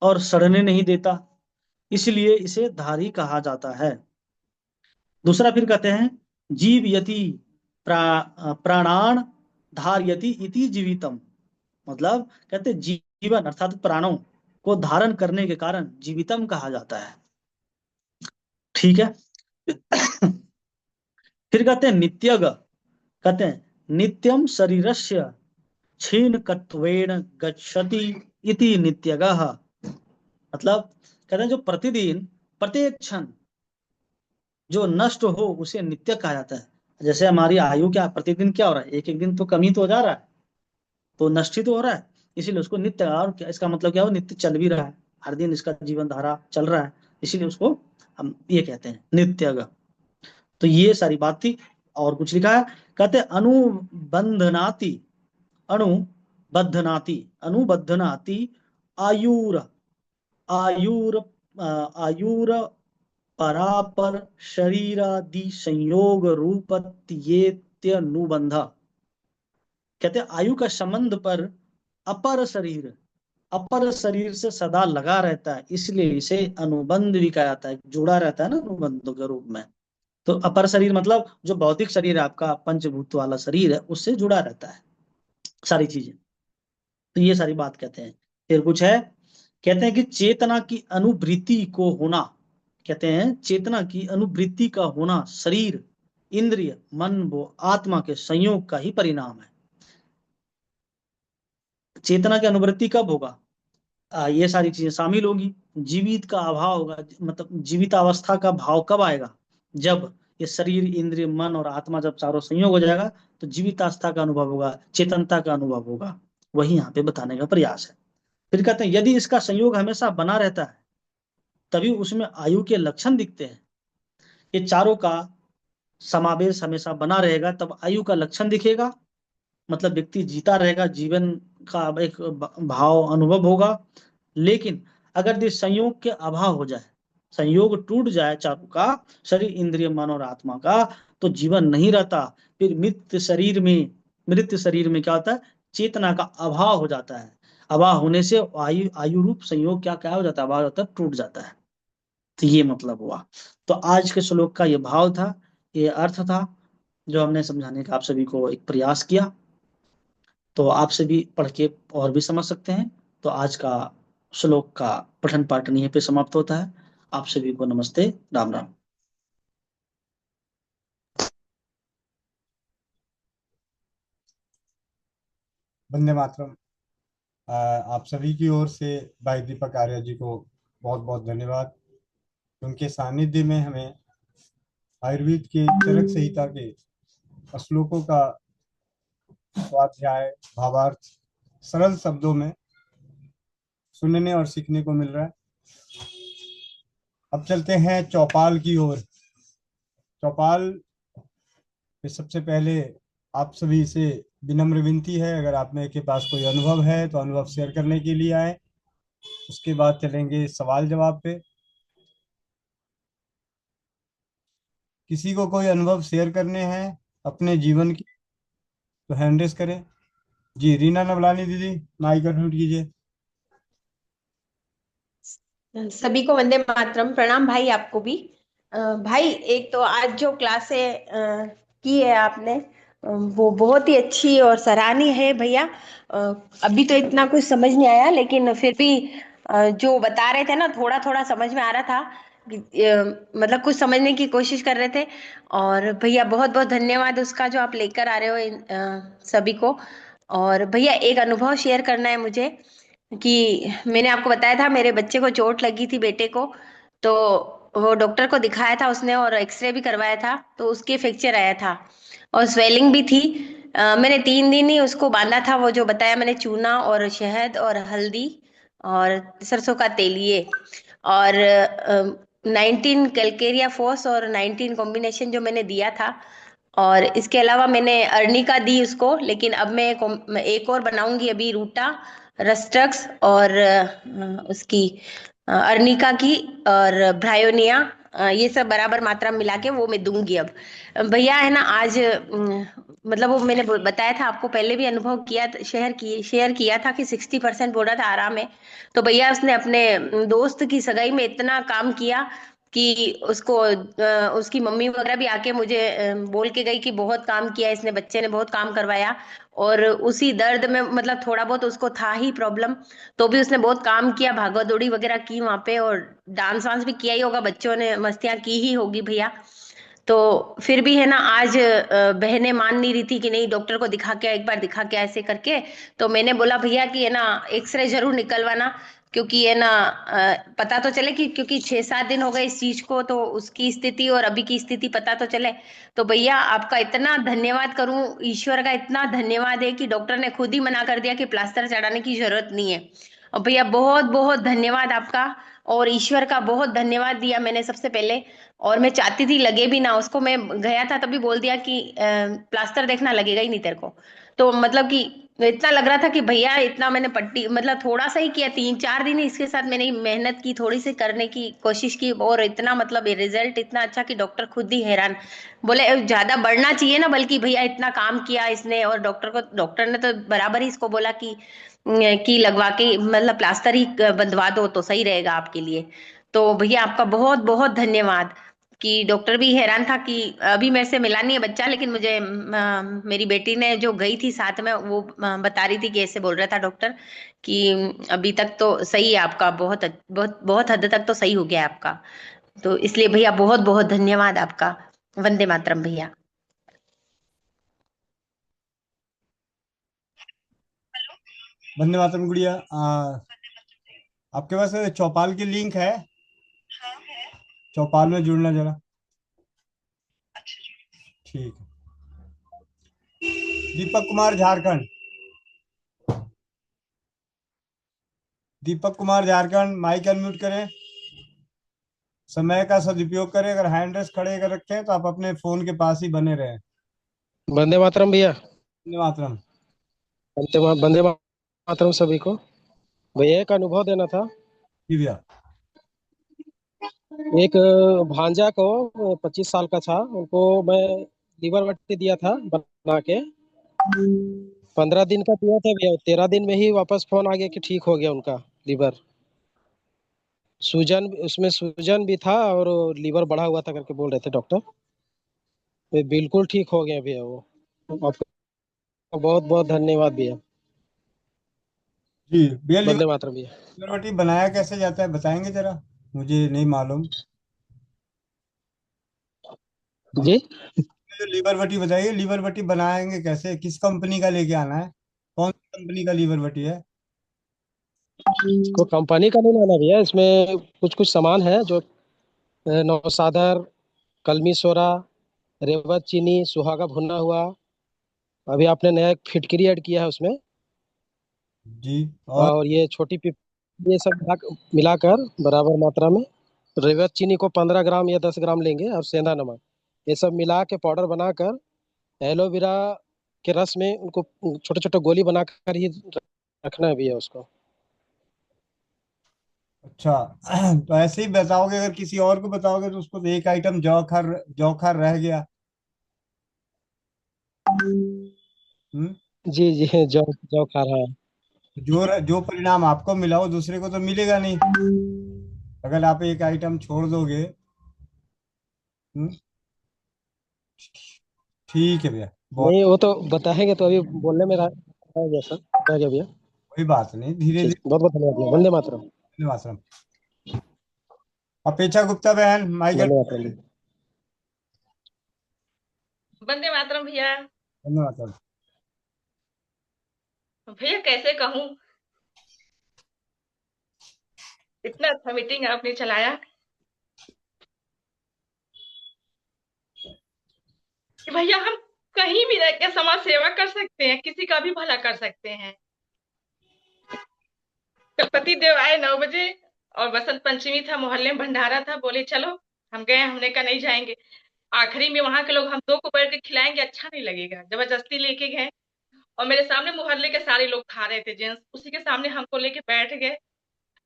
और सड़ने नहीं देता, इसलिए इसे धारी कहा जाता है। दूसरा फिर कहते हैं जीव यति प्राणान धारयति इति जीवितम, मतलब कहते हैं जीवन अर्थात प्राणों को धारण करने के कारण जीवितम कहा जाता है। ठीक है। फिर कहते हैं नित्यग, कहते हैं नित्यम शरीरस्य क्षीणकत्वेन गच्छति इति नित्यगः, मतलब कहते हैं जो प्रतिदिन प्रत्येक क्षण जो नष्ट हो उसे नित्य कहा जाता है। जैसे हमारी आयु क्या प्रतिदिन क्या हो रहा है, एक एक दिन तो कमी तो हो जा रहा है, तो नष्ट ही तो हो रहा है, इसीलिए उसको नित्य, और क्या इसका मतलब क्या हो, नित्य चल भी रहा है, हर दिन इसका जीवन धारा चल रहा है, इसीलिए उसको हम ये कहते हैं नित्यग। तो ये सारी बात थी। और कुछ लिखा है, कहते हैं अनुबंधनाति, अनुबद्धनाति, अनुबद्धनाति आयुर आयुर आयुर परापर शरीरादि संयोग रूपत्येत्यनुबंध, कहते हैं आयु का संबंध पर अपर शरीर से सदा लगा रहता है, इसलिए इसे अनुबंध भी कहा जाता है, जुड़ा रहता है ना अनुबंध के रूप में। तो अपर शरीर मतलब जो भौतिक शरीर है आपका, पंचभूत वाला शरीर है, उससे जुड़ा रहता है सारी चीजें। तो ये सारी बात कहते हैं। फिर कुछ है, कहते हैं कि चेतना की अनुभूति को होना, कहते हैं चेतना की अनुभूति का होना शरीर, इंद्रिय, मन व आत्मा के संयोग का ही परिणाम है। चेतना की अनुभूति कब होगा, ये सारी चीजें शामिल होगी। जीवित का अभाव होगा, मतलब जीवित अवस्था का भाव कब आएगा, जब ये शरीर, इंद्रिय, मन और आत्मा जब चारों संयोग हो जाएगा तो जीवित अवस्था का अनुभव होगा, चेतनता का अनुभव होगा, वही यहाँ पे बताने का प्रयास है। फिर कहते हैं यदि इसका संयोग हमेशा बना रहता है तभी उसमें आयु के लक्षण दिखते हैं। ये चारों का समावेश हमेशा बना रहेगा तब आयु का लक्षण दिखेगा, मतलब व्यक्ति जीता रहेगा, जीवन का एक भाव अनुभव होगा। लेकिन अगर इस संयोग के अभाव हो जाए, संयोग टूट जाए चारों का, शरीर, इंद्रिय, मन और आत्मा का, तो जीवन नहीं रहता। फिर मृत शरीर में क्या होता है, चेतना का अभाव हो जाता है। अभाव होने से आयु रूप संयोग क्या क्या हो जाता है, अभाव होता है, टूट जाता है। तो ये मतलब हुआ। तो आज के श्लोक का ये भाव था, ये अर्थ था जो हमने समझाने का आप सभी को एक प्रयास किया। तो आप सभी पढ़ के और भी समझ सकते हैं। तो आज का श्लोक का पठन पाठन यहीं पे समाप्त होता है। आप सभी को नमस्ते, राम राम। वंदे मातरम। आप सभी की ओर से भाई दीपक आर्य जी को बहुत बहुत धन्यवाद। उनके सानिध्य में हमें आयुर्वेद के चरक संहिता के श्लोकों का स्वाध्याय, भावार्थ सरल शब्दों में सुनने और सीखने को मिल रहा है। अब चलते हैं चौपाल की ओर। चौपाल पे सबसे पहले आप सभी से विनम्र विनती है, अगर आप में के पास कोई अनुभव है तो अनुभव शेयर करने के लिए आए। उसके बाद चलेंगे सवाल जवाब पे। किसी को कोई अनुभव शेयर करने हैं अपने जीवन की तो हैंड रेस करें। जी, रीना नवलानी दीदी, माइक अनम्यूट कीजिए। सभी को वंदे मातरम। प्रणाम भाई, आपको भी। भाई, एक तो आज जो क्लासें की है आपने, वो बहुत ही अच्छी और सराहनीय है भैया। अभी तो इतना कुछ समझ नहीं आया, लेकिन फिर भी जो बता रहे थे ना, थोड़ा थोड़ा समझ में आ रहा था। मतलब कुछ समझने की कोशिश कर रहे थे। और भैया बहुत बहुत धन्यवाद उसका जो आप लेकर आ रहे हो सभी को। और भैया एक अनुभव शेयर करना है मुझे कि मैंने आपको बताया था मेरे बच्चे को चोट लगी थी, बेटे को। तो वो डॉक्टर को दिखाया था उसने और एक्सरे भी करवाया था, तो उसके फ्रैक्चर आया था और स्वेलिंग भी थी। मैंने 3 दिन ही उसको बांधा था, वो जो बताया मैंने, चूना और शहद और हल्दी और सरसों का तेल, ये और 19 कैलकेरिया फोस और 19 कॉम्बिनेशन जो मैंने दिया था। और इसके अलावा मैंने अर्निका दी उसको, लेकिन अब मैं एक और बनाऊंगी अभी, रूटा, रस्टक्स और उसकी अर्निका की और ब्रायोनिया, ये सब बराबर मात्रा में मिला के वो मैं दूंगी अब। भैया है ना, आज मतलब वो मैंने बताया था आपको, पहले भी अनुभव किया, शेयर किया था कि 60% बोल रहा था आराम है। तो भैया उसने अपने दोस्त की सगाई में इतना काम किया कि उसको उसकी मम्मी वगैरह भी आके मुझे बोल के गई कि बहुत काम किया इसने, बच्चे ने बहुत काम करवाया। और उसी दर्द में मतलब थोड़ा बहुत उसको था ही प्रॉब्लम, तो भी उसने बहुत काम किया, भागवा दौड़ी वगैरह की वहां पे, और डांस वांस भी किया ही होगा, बच्चों ने मस्तियां की ही होगी भैया। तो फिर भी है ना, आज बहनें मान नहीं रही थी कि नहीं डॉक्टर को दिखा के, एक बार दिखा के, ऐसे करके। तो मैंने बोला भैया कि है ना एक्सरे जरूर निकलवाना, क्योंकि है ना पता तो चले कि, क्योंकि 6-7 दिन हो गए इस चीज को, तो उसकी स्थिति और अभी की स्थिति पता तो चले। तो भैया आपका इतना धन्यवाद करूं, ईश्वर का इतना धन्यवाद है कि डॉक्टर ने खुद ही मना कर दिया कि प्लास्टर चढ़ाने की जरूरत नहीं है। और भैया बहुत बहुत धन्यवाद आपका, और ईश्वर का बहुत धन्यवाद दिया मैंने सबसे पहले। और मैं चाहती थी लगे भी ना उसको, मैं गया था तभी बोल दिया कि प्लास्टर देखना, लगेगा ही नहीं तेरे को। तो मतलब कि इतना लग रहा था कि भैया इतना मैंने पट्टी मतलब थोड़ा सा ही किया, 3-4 दिन ही इसके साथ मैंने मेहनत की, थोड़ी सी करने की कोशिश की, और इतना मतलब रिजल्ट इतना अच्छा कि डॉक्टर खुद ही हैरान, बोले ज्यादा बढ़ना चाहिए ना, बल्कि भैया इतना काम किया इसने। और डॉक्टर ने तो बराबर ही इसको बोला कि लगवा के मतलब प्लास्टर ही बंधवा दो तो सही रहेगा आपके लिए। तो भैया आपका बहुत बहुत धन्यवाद। कि डॉक्टर भी हैरान था कि अभी मेरे से मिला नहीं है बच्चा, लेकिन मुझे मेरी बेटी ने जो गई थी साथ में वो बता रही थी कि ऐसे बोल रहा था डॉक्टर कि अभी तक तो सही है आपका, बहुत बहुत बहुत हद तक तो सही हो गया है आपका। तो इसलिए भैया बहुत बहुत धन्यवाद आपका। वंदे मातरम भैया। वंदे मातरम गुड़िया। आपके पास चौपाल की लिंक है? चौपाल में जुड़ना जरा। ठीक है। दीपक कुमार झारखंड, दीपक कुमार झारखंड, माइक अनम्यूट करें, समय का सदुपयोग करें। अगर हैंड रेस खड़े कर रखे हैं तो आप अपने फोन के पास ही बने रहें। वंदे मातरम भैया। वंदे मातरम। वंदे मातरम सभी को। भैया एक अनुभव देना था। जी भैया। एक भांजा को 25 साल का था, उनको मैं लीवर वट्टी दिया था बना के। 15 दिन का दिया था भैया, 13 दिन में ही वापस फोन आ गया कि ठीक हो गया उनका लीवर। सूजन, उसमें सूजन भी था और लीवर बढ़ा हुआ था करके बोल रहे थे डॉक्टर। तो बिल्कुल ठीक हो गया भैया वो। आपको बहुत बहुत धन्यवाद भैया। जी भैया, वंदे मातरम भैया। लीवर रोटी बनाया कैसे जाता है बताएंगे जरा, मुझे नहीं मालूम। जी, जो लीवर बटी बताइए, लीवर बटी बनाएंगे कैसे, किस कंपनी का लेके आना है, कौन सी कंपनी का लीवर बटी है? को कंपनी का नहीं लाना भैया, इसमें कुछ कुछ सामान है जो नौसादर, कलमी सोरा, रेवत चीनी, सुहागा भुना हुआ। अभी आपने नया एक फिटकरी ऐड किया है उसमें। जी। और और ये छोटी पिप, ये सब मिलाकर बराबर मात्रा में रेवत चीनी को 15 ग्राम या 10 ग्राम लेंगे, और सेंधा नमक, ये सब मिला के पाउडर बनाकर एलोवेरा के रस में उनको छोटे छोटे गोली बनाकर ही रखना है भैया उसको। अच्छा तो ऐसे ही बताओगे, अगर किसी और को बताओगे तो उसको तो एक आइटम जौ खर रह गया। हम्म। जी जी, जो जो खा रहा है। जो जो परिणाम आपको मिला वो दूसरे को तो मिलेगा नहीं, अगर आप एक आइटम छोड़ दोगे। हम्म। ठीक है भैया, बहुत। नहीं वो तो बताएंगे, तो अभी बोलने में रह गया सर, रह गया भैया। कोई बात नहीं, धीरे ठीक, धीरे। बहुत बहुत धन्यवाद भैया। वंदे मातरम। धन्यवाद। अपेक्षा गुप्ता बहन माइक। वंदे मातरम जी। वंदे मातरम भैया। धन्यवाद। भैया कैसे कहूँ, इतना अच्छा मीटिंग आपने चलाया कि भैया हम कहीं भी रह के समाज सेवा कर सकते हैं, किसी का भी भला कर सकते हैं। गणपति देव आए 9 बजे और बसंत पंचमी था, मोहल्ले में भंडारा था, बोले चलो। हम गए, हमने कहा नहीं जाएंगे। आखिरी में वहां के लोग हम 2 को बैठ के खिलाएंगे, अच्छा नहीं लगेगा, जबरदस्ती लेके गए। और मेरे सामने मोहल्ले के सारे लोग खा रहे थे, जेंट्स, उसी के सामने हमको लेके बैठ गए।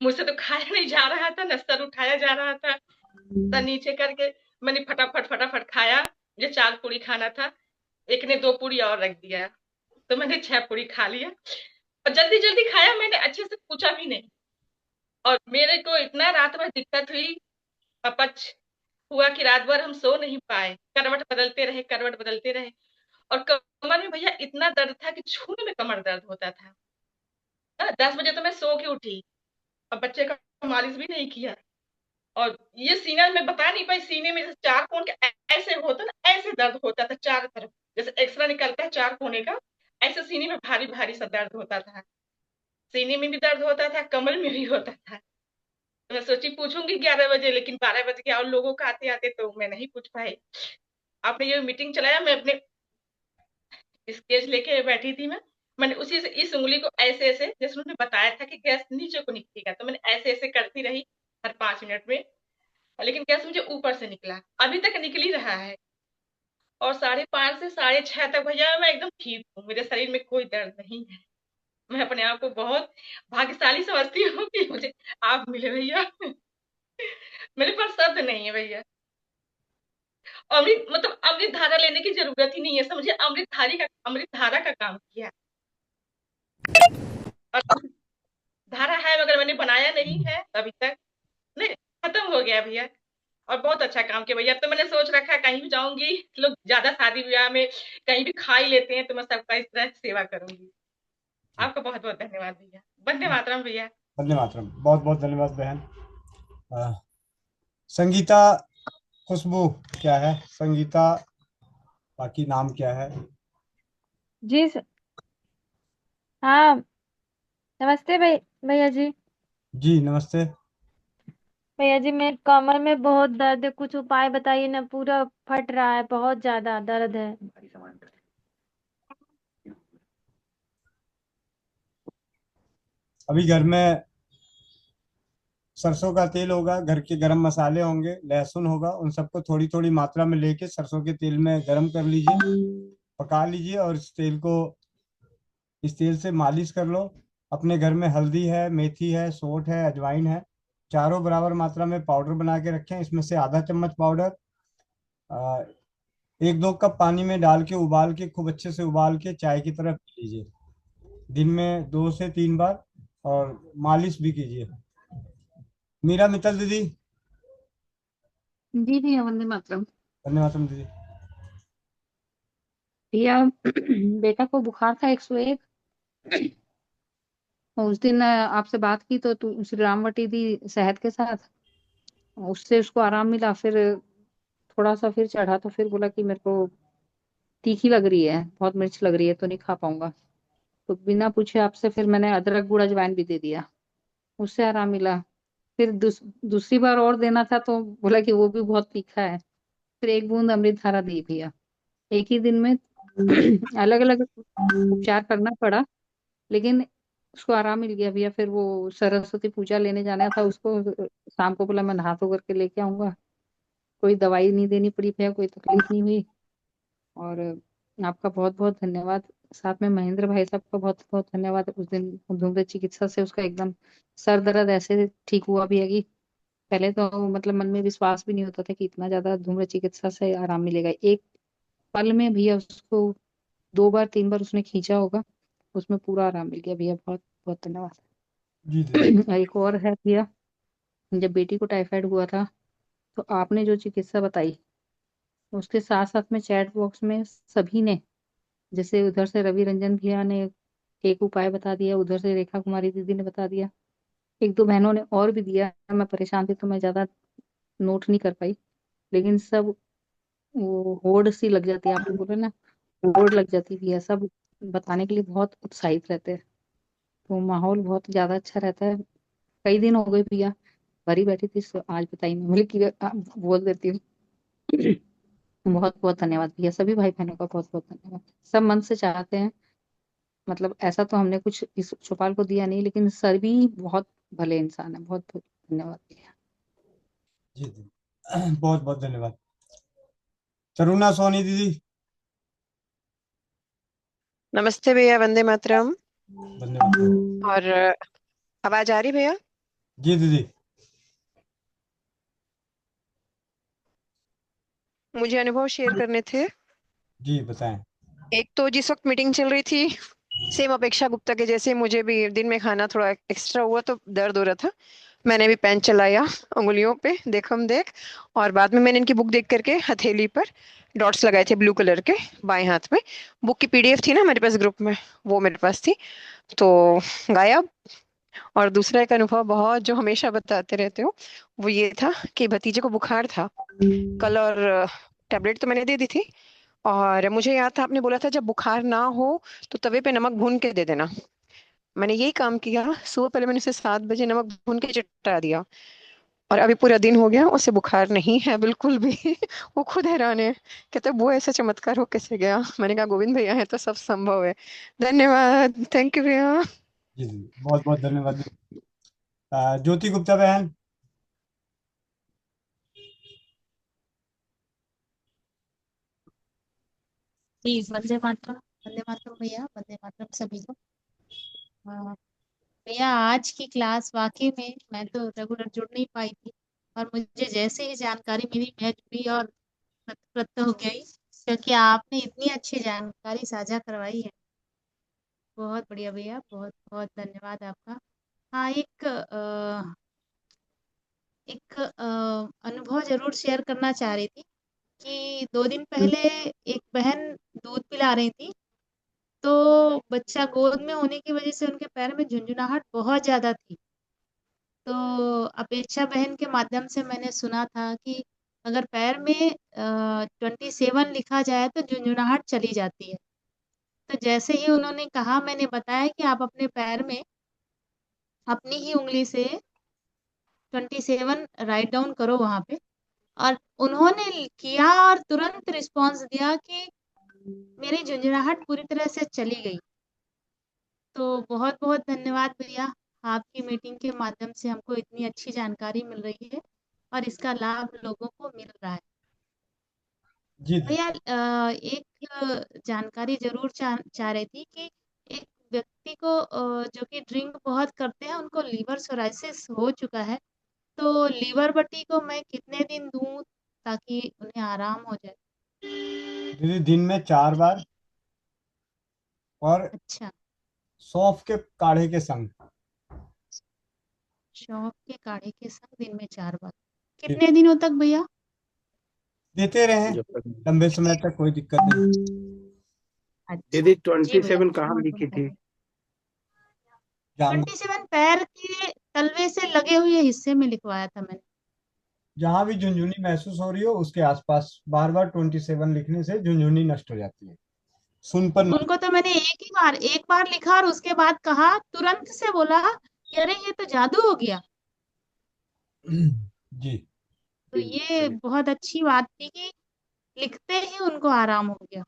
मुझसे तो खाया नहीं जा रहा था, न सर उठाया जा रहा था, सर नीचे करके मैंने फटाफट फटाफट खाया। मुझे 4 पूरी खाना था, एक ने 2 पूरी और रख दिया, तो मैंने 6 पूरी खा लिया और जल्दी जल्दी खाया, मैंने अच्छे से पूछा भी नहीं। और मेरे को इतना रात में दिक्कत हुई, अपच हुआ कि रात भर हम सो नहीं पाए, करवट बदलते रहे, करवट बदलते रहे। और कमर में भैया इतना दर्द था कि छूने में कमर दर्द होता था। 10 बजे तो मैं सो के उठी और बच्चे का मालिश भी नहीं किया। और ये सीना में बता नहीं पाई, सीने में जैसे 4 कोण के ऐसे होता ना, ऐसे दर्द होता था चारों तरफ, जैसे एक्सरा निकलता है 4 कोने का, ऐसे सीने में भारी भारी सा दर्द होता था। सीने में भी दर्द होता था, कमर में भी होता था। तो मैं सोची पूछूंगी 11 बजे, लेकिन 12 बज गया और लोगों का आते आते, तो मैं नहीं पूछ पाई। आपने ये मीटिंग चलाया, मैं अपने स्केच लेके बैठी थी, मैंने उसी से इस उंगली को ऐसे ऐसे, जैसे उन्होंने बताया था कि गैस नीचे को निकलेगा, तो मैंने ऐसे ऐसे करती रही हर 5 मिनट में, लेकिन गैस मुझे ऊपर से निकला, अभी तक निकल ही रहा है। और 5:30 से 6:30 तक भैया मैं एकदम ठीक हूँ, मेरे शरीर में कोई दर्द नहीं है। मैं अपने आप को बहुत भाग्यशाली समझती हूँ कि मुझे आप मिले भैया। मेरे पास शब्द नहीं है भैया। अमृत मतलब अमृत धारा लेने की जरूरत ही नहीं है, समझे, अमृत धारा का काम किया। और धारा है मगर मैंने बनाया नहीं है अभी तक, नहीं, खत्म हो गया भैया। और बहुत अच्छा काम किया भैया। तो मैंने सोच रखा है कहीं भी जाऊंगी, लोग ज्यादा शादी ब्याह में कहीं भी खा ही लेते हैं, तो मैं सबका इस तरह सेवा करूंगी। आपका बहुत बहुत धन्यवाद भैया। वंदे मातरम भैया। वंदे मातरम, बहुत बहुत धन्यवाद बहन। संगीता खुशबू क्या है? संगीता बाकी नाम क्या है? जी हाँ, नमस्ते भैया जी। जी नमस्ते। भैया जी मेरे कमर में बहुत दर्द है, कुछ उपाय बताइए ना, पूरा फट रहा है, बहुत ज्यादा दर्द है। अभी घर में सरसों का तेल होगा, घर के गरम मसाले होंगे, लहसुन होगा, उन सबको थोड़ी थोड़ी मात्रा में लेके सरसों के तेल में गरम कर लीजिए, पका लीजिए और इस तेल से मालिश कर लो। अपने घर में हल्दी है, मेथी है, सौंठ है, अजवाइन है, चारों बराबर मात्रा में पाउडर बना के रखें। इसमें से आधा चम्मच पाउडर 1-2 कप पानी में डाल के उबाल के, खूब अच्छे से उबाल के चाय की तरह पी लीजिए, दिन में 2 से 3 बार, और मालिश भी कीजिए। मीरा मित्तल दीदी। जी भैया, वंदे मातरम। धन्यवाद दीदी। भैया बेटा को बुखार था 101, और उस दिन आपसे बात की तो श्री रामवटी दी शहद के साथ, उससे उसको आराम मिला। फिर थोड़ा सा फिर चढ़ा तो फिर बोला कि मेरे को तीखी लग रही है, बहुत मिर्च लग रही है, तो नहीं खा पाऊंगा। तो बिना पूछे आपसे फिर मैंने अदरक गुड़ अजवाइन भी दे दिया, उससे आराम मिला। फिर दूसरी बार और देना था तो बोला कि वो भी बहुत तीखा है। फिर 1 बूंद अमृत धारा दी भैया, एक ही दिन में। अलग अलग उपचार करना पड़ा, लेकिन उसको आराम मिल गया भैया। फिर वो सरस्वती पूजा लेने जाना था उसको, शाम को बोला मैं नहा धो करके लेके आऊंगा। कोई दवाई नहीं देनी पड़ी भैया, कोई तकलीफ नहीं हुई। और आपका बहुत बहुत धन्यवाद, साथ में महेंद्र भाई साहब का बहुत बहुत धन्यवाद। उस दिन धूम्र चिकित्सा से उसका एकदम सर दर्द ऐसे ठीक हुआ भी है कि पहले तो मतलब मन में विश्वास भी नहीं होता था कि इतना ज्यादा धूम्र चिकित्सा से आराम मिलेगा। एक पल में भैया उसको 2 बार 3 बार उसने खींचा होगा, उसमें पूरा आराम मिल गया भैया। बहुत बहुत धन्यवाद। जी दीदी। एक और है भैया, जब बेटी को टाइफाइड हुआ था तो आपने जो चिकित्सा बताई, उसके साथ साथ में चैट बॉक्स में सभी ने, जैसे उधर से रवि रंजन भैया ने एक उपाय बता दिया, उधर से रेखा कुमारी दीदी ने बता दिया, 1-2 बहनों ने और भी दिया। मैं परेशान थी तो मैं ज्यादा नोट नहीं कर पाई, लेकिन सब वो होड़ सी लग जाती है, आपने बोला ना, होड़ लग जाती है भैया। सब बताने के लिए बहुत उत्साहित रहते हैं, तो माहौल बहुत ज्यादा अच्छा रहता है। कई दिन हो गए भैया, भरी बैठी थी, तो आज बताई मैं बोले कि बोल देती हूँ। बहुत बहुत धन्यवाद भैया, सभी भाई बहनों का बहुत बहुत धन्यवाद। सब मन से चाहते हैं, मतलब ऐसा तो हमने कुछ इस चौपाल को दिया नहीं, लेकिन सभी बहुत भले इंसान है। बहुत बहुत धन्यवाद भैया। जी जी बहुत बहुत धन्यवाद। तरुणा सोनी दीदी। नमस्ते भैया, वंदे मातरम। धन्यवाद। और आवाज आ रही भैया? जी दीदी। मुझे अनुभव शेयर करने थे। जी बताएं। एक तो जिस वक्त मीटिंग चल रही थी, सेम अपेक्षा गुप्ता के जैसे मुझे भी दिन में खाना थोड़ा एक्स्ट्रा हुआ तो दर्द हो रहा था। मैंने भी पेन चलाया उंगलियों पे, देखम देख। और बाद में मैंने इनकी बुक देख करके हथेली पर डॉट्स लगाए थे ब्लू कलर के बाएं हाथ में। बुक की पीडीएफ थी ना मेरे पास ग्रुप में, वो मेरे पास थी, तो गायब। और दूसरा एक अनुभव बहुत जो हमेशा बताते रहते हो, वो ये था कि भतीजे को बुखार था कल, और टेबलेट तो मैंने दे दी थी। और मुझे याद था आपने बोला था जब बुखार ना हो तो तवे पे नमक भून के दे देना। मैंने यही काम किया, सुबह पहले मैंने उसे 7 बजे नमक भून के चिपटा दिया, और अभी पूरा दिन हो गया, उसे बुखार नहीं है बिल्कुल भी। वो खुद हैरान है, कहते वो ऐसा चमत्कार हो कैसे गया। मैंने कहा गोविंद भैया है तो सब संभव है। धन्यवाद, थैंक यू भैया। जी जी बहुत बहुत धन्यवाद। ज्योति गुप्ता बहन। जी वंदे मातरम भैया, वंदे मातरम सभी को। हाँ, भैया आज की क्लास वाकई में मैं तो रेगुलर जुड़ नहीं पाई थी, और मुझे जैसे ही जानकारी मिली मैं जुड़ी और प्रतप्त हो गई, क्योंकि आपने इतनी अच्छी जानकारी साझा करवाई है। बहुत बढ़िया भैया, बहुत बहुत धन्यवाद आपका। हाँ, अनुभव जरूर शेयर करना चाह रही थी कि 2 दिन पहले एक बहन दूध पिला रही थी, तो बच्चा गोद में होने की वजह से उनके पैर में झुंझुनाहट बहुत ज्यादा थी। तो अपेक्षा बहन के माध्यम से मैंने सुना था कि अगर पैर में 27 लिखा जाए तो झुंझुनाहट चली जाती है। तो जैसे ही उन्होंने कहा, मैंने बताया कि आप अपने पैर में अपनी ही उंगली से 27 राइट डाउन करो वहां पे। और उन्होंने किया और तुरंत रिस्पांस दिया कि मेरी झुंझुनाहट पूरी तरह से चली गई। तो बहुत बहुत धन्यवाद भैया, आपकी मीटिंग के माध्यम से हमको इतनी अच्छी जानकारी मिल रही है और इसका लाभ लोगों को मिल रहा है। जी भैया एक जानकारी जरूर चाह रही थी कि एक व्यक्ति को जो कि ड्रिंक बहुत करते हैं, उनको लीवर सोराइसिस हो चुका है, तो लीवर बटी को मैं कितने दिन दूं ताकि उन्हें आराम हो जाए? दीदी दिन में 4 बार, और अच्छा, सौंफ के काढ़े के संग। शौक के काढ़े के संग दिन में 4 बार, कितने दिनों तक भैया? देते रहे लंबे समय तक, कोई दिक्कत नहीं। अच्छा दीदी जी भैया, 27 कहाँ बहुत बहुत लिखी थी? धन्यवाद। जान 27 पैर के तलवे से लगे हुए हिस्से में लिखवाया था मैंने। जहां भी झुंझुनी महसूस हो रही हो उसके आसपास बार बार 27 लिखने से झुंझुनी नष्ट हो जाती है। सुन पर उनको तो मैंने एक बार लिखा और उसके बाद कहा, तुरंत से बोला कि अरे ये तो जादू हो गया। जी तो ये बहुत अच्छी बात थी कि लिखते ही उनको आराम हो गया।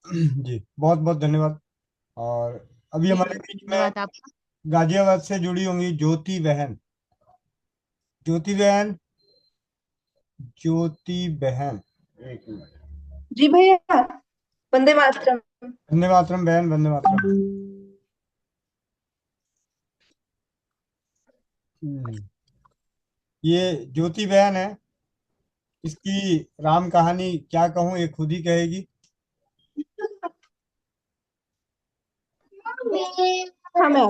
जी बहुत बहुत धन्यवाद। और अभी जी हमारे बीच में धन्यवाद आपका। गाजियाबाद से जुड़ी होंगी ज्योति बहन। ज्योति बहन। ज्योति बहन, एक मिनट। जी भैया, वंदे मातरम। वंदे मातरम बहन, वंदे मातरम। ये ज्योति बहन है। इसकी राम कहानी क्या कहूँ, ये खुद ही कहेगी। हाँ मैं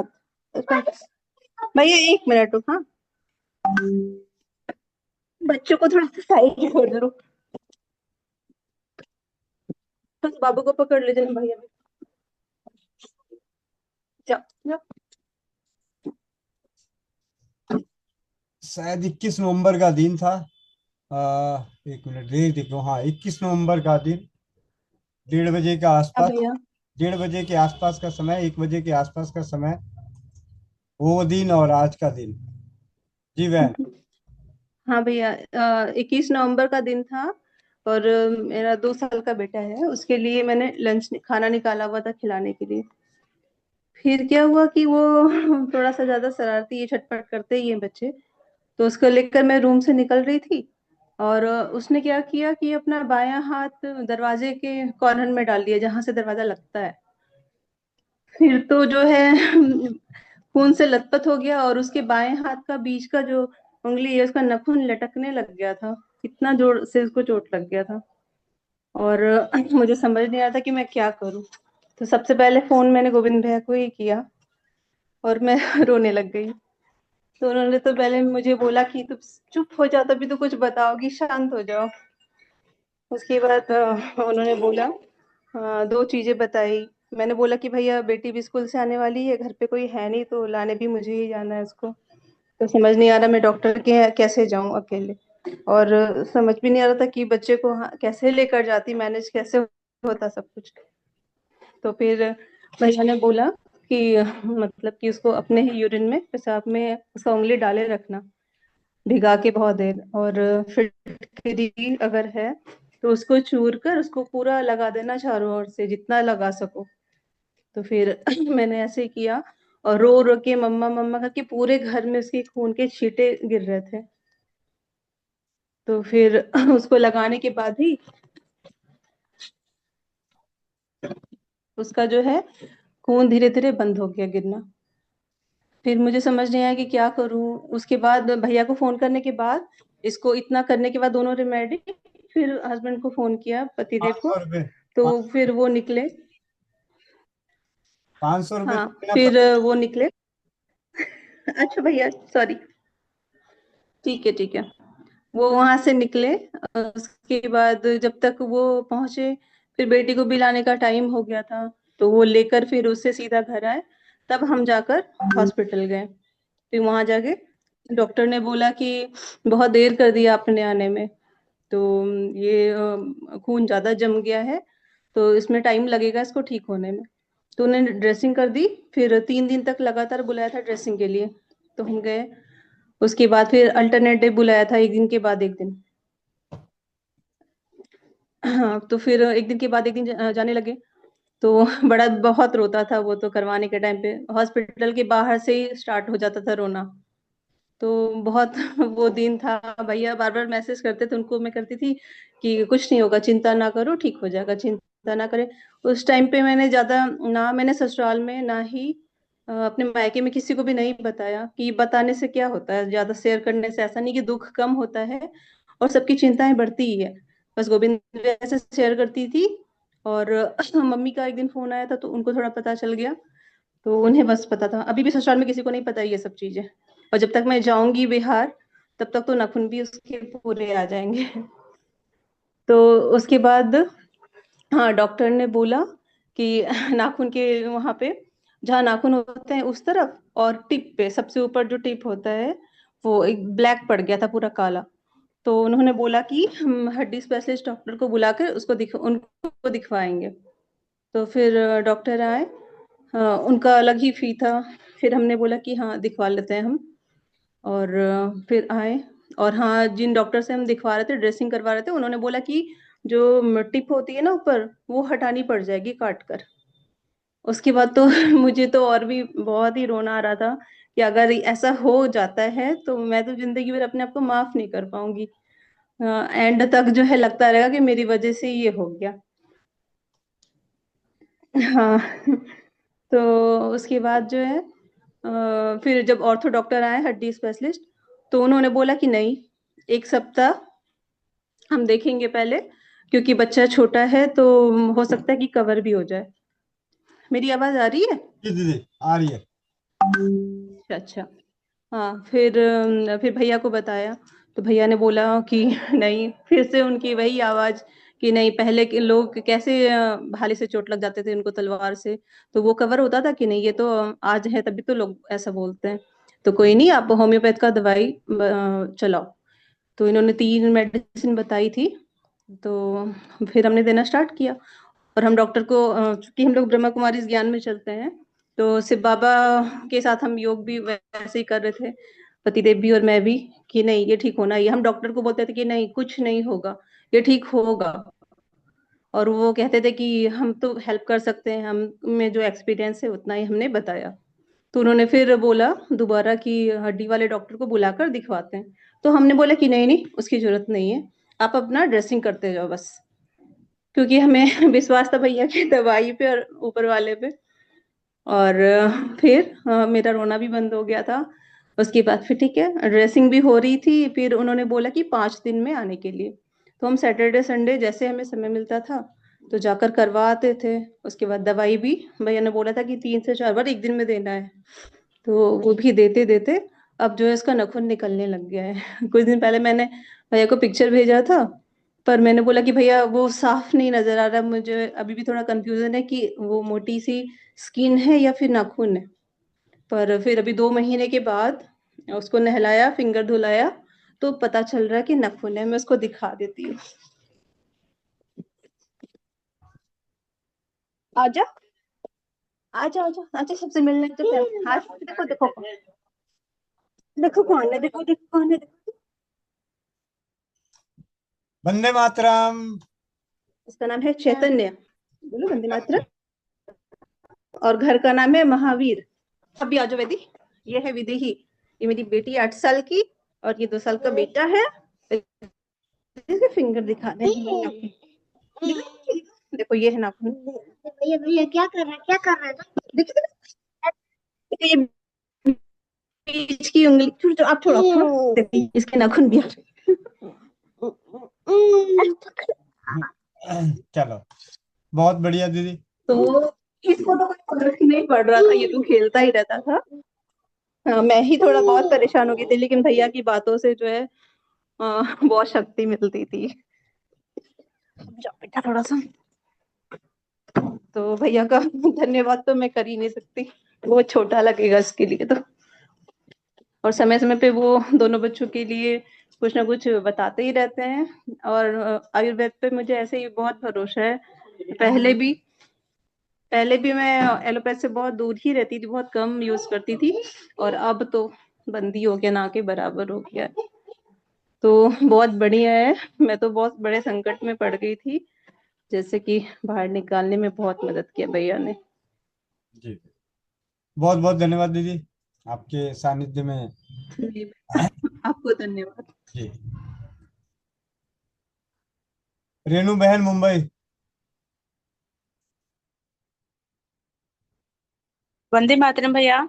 भैया 1 मिनट रुक। हाँ, बच्चों को थोड़ा सा साइड कर लो, बस बाबू को पकड़ लेते ना भैया। जाओ जाओ। शायद 21 नवंबर का दिन था। एक मिनट देख देख लो, हाँ 21 नवंबर का दिन, 1:30 बजे के हाँ आसपास, भैया। 1:30 बजे के आसपास का समय, 1 बजे के आसपास का समय, वो दिन और आज का दिन। जी बहन। हाँ भैया, 21 नवंबर का दिन था। और मेरा 2 साल का बेटा है, उसके लिए मैंने लंच खाना निकाला हुआ था खिलाने के लिए। फिर क्या हुआ कि वो थोड़ा सा ज्यादा शरारती है, छटपट करते ही हैं बच्चे। तो उसको लेकर मैं रूम से निकल रही थी, और उसने क्या किया कि अपना बायां हाथ दरवाजे के कॉर्नर में डाल दिया, जहां से दरवाजा लगता है। फिर तो जो है खून से लथपथ हो गया, और उसके बाएं हाथ का बीच का जो उंगली है, उसका नाखून लटकने लग गया था। इतना जोर से उसको चोट लग गया था। और मुझे समझ नहीं आ रहा था कि मैं क्या करूं। तो सबसे पहले फोन मैंने गोविंद भैया को ही किया, और मैं रोने लग गई। तो उन्होंने तो पहले मुझे बोला कि तुम चुप हो जाओ, तभी तो कुछ बताओगी, शांत हो जाओ। उसके बाद उन्होंने बोला, 2 चीजें बताई। मैंने बोला कि भैया बेटी भी स्कूल से आने वाली है, घर पे कोई है नहीं, तो लाने भी मुझे ही जाना है उसको। तो समझ नहीं आ रहा मैं डॉक्टर के यहाँ कैसे जाऊं अकेले। और समझ भी नहीं आ रहा था कि बच्चे को कैसे लेकर जाती, मैनेज कैसे होता सब कुछ। तो फिर भैया ने बोला कि मतलब कि उसको अपने ही यूरिन में, पेशाब में उसका उंगली डाले रखना, भिगा के बहुत देर। और फिटकरी अगर है तो उसको चूर कर उसको पूरा लगा देना चारों ओर से, जितना लगा सको। तो फिर मैंने ऐसे ही किया, और रो रो के मम्मा मम्मा करके पूरे घर में उसके खून के छींटे गिर रहे थे। तो फिर उसको लगाने के बाद ही उसका जो है खून धीरे धीरे बंद हो गया गिरना। फिर मुझे समझ नहीं आया कि क्या करूं। उसके बाद भैया को फोन करने के बाद, इसको इतना करने के बाद दोनों रेमेडी, फिर हस्बैंड को फोन किया, पतिदेव को। 500 रुपये, तो फिर वो निकले। 500 रुपये हाँ, तो देना फिर पड़ेगा। वो निकले। अच्छा भैया, सॉरी। ठीक है ठीक है। वो वहां से निकले। उसके बाद जब तक वो पहुंचे, फिर बेटी को भी लाने का टाइम हो गया था। तो वो लेकर फिर उससे सीधा घर आए। तब हम जाकर हॉस्पिटल गए। फिर वहां जाके डॉक्टर ने बोला कि बहुत देर कर दिया आपने आने में, तो ये खून ज्यादा जम गया है, तो इसमें टाइम लगेगा इसको ठीक होने में। तो उन्होंने ड्रेसिंग कर दी। फिर 3 दिन तक लगातार बुलाया था ड्रेसिंग के लिए। तो हम गए। उसके बाद फिर अल्टरनेट डे बुलाया था, एक दिन के बाद एक दिन। हाँ, तो फिर एक दिन के बाद एक दिन जाने लगे। तो बड़ा बहुत रोता था वो, तो करवाने के टाइम पे हॉस्पिटल के बाहर से ही स्टार्ट हो जाता था रोना। तो बहुत वो दिन था। भैया बार बार मैसेज करते थे, उनको मैं करती थी कि कुछ नहीं होगा, चिंता ना करो, ठीक हो जाएगा, चिंता ना करें। उस टाइम पे मैंने ज्यादा ना, मैंने ससुराल में ना ही अपने मायके में किसी को भी नहीं बताया, कि बताने से क्या होता है, ज्यादा शेयर करने से ऐसा नहीं कि दुख कम होता है, और सबकी चिंताएं बढ़ती ही है। बस गोविंद ऐसे शेयर करती थी। और मम्मी का एक दिन फोन आया था, तो उनको थोड़ा पता चल गया। तो उन्हें बस पता था, अभी भी ससुराल में किसी को नहीं पता ये सब चीजें। और जब तक मैं जाऊंगी बिहार, तब तक तो नाखून भी उसके पूरे आ जाएंगे। तो उसके बाद हाँ, डॉक्टर ने बोला कि नाखून के वहां पे, जहाँ नाखून होते हैं उस तरफ, और टिप पे सबसे ऊपर जो टिप होता है, वो एक ब्लैक पड़ गया था, पूरा काला। तो उन्होंने बोला कि हम हड्डी स्पेशलिस्ट डॉक्टर को बुलाकर उनको दिखवाएंगे। तो फिर डॉक्टर आए। हाँ, उनका अलग ही फी था। फिर हमने बोला कि हाँ दिखवा लेते हैं हम। और फिर आए। और हाँ, जिन डॉक्टर से हम दिखवा रहे थे, ड्रेसिंग करवा रहे थे, उन्होंने बोला कि जो टिप होती है ना ऊपर, वो हटानी पड़ जाएगी काट कर। उसके बाद तो मुझे तो और भी बहुत ही रोना आ रहा था, कि अगर ऐसा हो जाता है तो मैं तो जिंदगी भर अपने आप को माफ नहीं कर पाऊंगी। एंड तक जो है लगता रहेगा कि मेरी वजह से ये हो गया। हाँ। तो उसके बाद जो है फिर जब ऑर्थो डॉक्टर आए, हड्डी स्पेशलिस्ट, तो उन्होंने बोला कि नहीं, 1 सप्ताह हम देखेंगे पहले, क्योंकि बच्चा छोटा है, तो हो सकता है कि कवर भी हो जाए। मेरी आवाज आ रही है? जी दीदी आ रही है। अच्छा अच्छा। हाँ, फिर भैया को बताया। तो भैया ने बोला कि नहीं, फिर से उनकी वही आवाज कि नहीं, पहले के लोग कैसे भाले से चोट लग जाते थे उनको, तलवार से, तो वो कवर होता था कि नहीं, ये तो आज है तभी तो लोग ऐसा बोलते हैं। तो कोई नहीं, आप होम्योपैथ का दवाई चलाओ। तो इन्होंने 3 मेडिसिन बताई थी, तो फिर हमने देना स्टार्ट किया। और हम डॉक्टर को चूंकि हम लोग ब्रह्मा कुमारी ज्ञान में चलते हैं, तो शिव बाबा के साथ हम योग भी वैसे ही कर रहे थे, पतिदेव भी और मैं भी, कि नहीं ये ठीक होना, ये हम डॉक्टर को बोलते थे कि नहीं कुछ नहीं होगा, ये ठीक होगा। और वो कहते थे कि हम तो हेल्प कर सकते हैं, हम में जो एक्सपीरियंस है उतना ही हमने बताया। तो उन्होंने फिर बोला दोबारा कि हड्डी वाले डॉक्टर को बुलाकर दिखवाते हैं। तो हमने बोला कि नहीं नहीं, उसकी जरूरत नहीं है, आप अपना ड्रेसिंग करते जाओ बस, क्योंकि हमें विश्वास था भैया की दवाई पे और ऊपर वाले पे। और फिर मेरा रोना भी बंद हो गया था। उसके बाद फिर ठीक है, ड्रेसिंग भी हो रही थी। फिर उन्होंने बोला कि 5 दिन में आने के लिए। तो हम सैटरडे संडे जैसे हमें समय मिलता था तो जाकर करवा आते थे। उसके बाद दवाई भी भैया ने बोला था कि 3 से 4 बार एक दिन में देना है, तो वो भी देते देते अब जो है इसका नाखून निकलने लग गया है। कुछ दिन पहले मैंने भैया को पिक्चर भेजा था, पर मैंने बोला कि भैया वो साफ नहीं नजर आ रहा, मुझे अभी भी थोड़ा कंफ्यूजन है कि वो मोटी सी स्किन है या फिर नाखून है। पर फिर अभी 2 महीने के बाद उसको नहलाया, फिंगर धुलाया, तो पता चल रहा है कि नाखून है। मैं उसको दिखा देती हूँ, आजा आजा आजा आजा, सबसे मिलने तो हाथ देखो देखो देखो कौन है, देखो देखो कौन है, देखो। वंदे मातरम। उसका नाम है चैतन्य, बोलो वंदे मातरम। और घर का नाम है महावीर। अभी आजो वेदी, ये है विदेही, ये मेरी बेटी 8 साल की, और ये 2 साल का बेटा है। इसके फिंगर दिखा दे, देखो ये है नाखून। भैया भैया क्या कर रहा है, क्या कर रहा है, देखो ये बीच की उंगली, छोड़ो आप, छोड़ो देखो इसके नाखून भी आ रहे। चलो बहुत बढ़िया दीदी। तो इसको तो कोई फर्क ही नहीं पड़ रहा था, ये तो खेलता ही रहता था। हाँ, मैं ही थोड़ा बहुत परेशान हो गई थी, लेकिन भैया की बातों से जो है बहुत शक्ति मिलती थी। जाओ बेटा थोड़ा सा, तो भैया का धन्यवाद तो मैं कर ही नहीं सकती, वो छोटा लगेगा इसके लिए तो। और समय समय पे वो दोनों बच्चों के लिए कुछ ना कुछ बताते ही रहते हैं। और आयुर्वेद पे मुझे ऐसे ही बहुत भरोसा है। पहले भी मैं एलोपैथ से बहुत दूर ही रहती थी, बहुत कम यूज करती थी, और अब तो बंदी हो गया, ना के बराबर हो गया। तो बहुत बढ़िया है। मैं तो बहुत बड़े संकट में पड़ गई थी, जैसे कि बाहर निकालने में बहुत मदद किया भैया ने। जी बहुत बहुत धन्यवाद दीदी आपके सानिध्य में। आपको धन्यवाद जी। रेणु बहन मुंबई। वंदे मातरम भैया।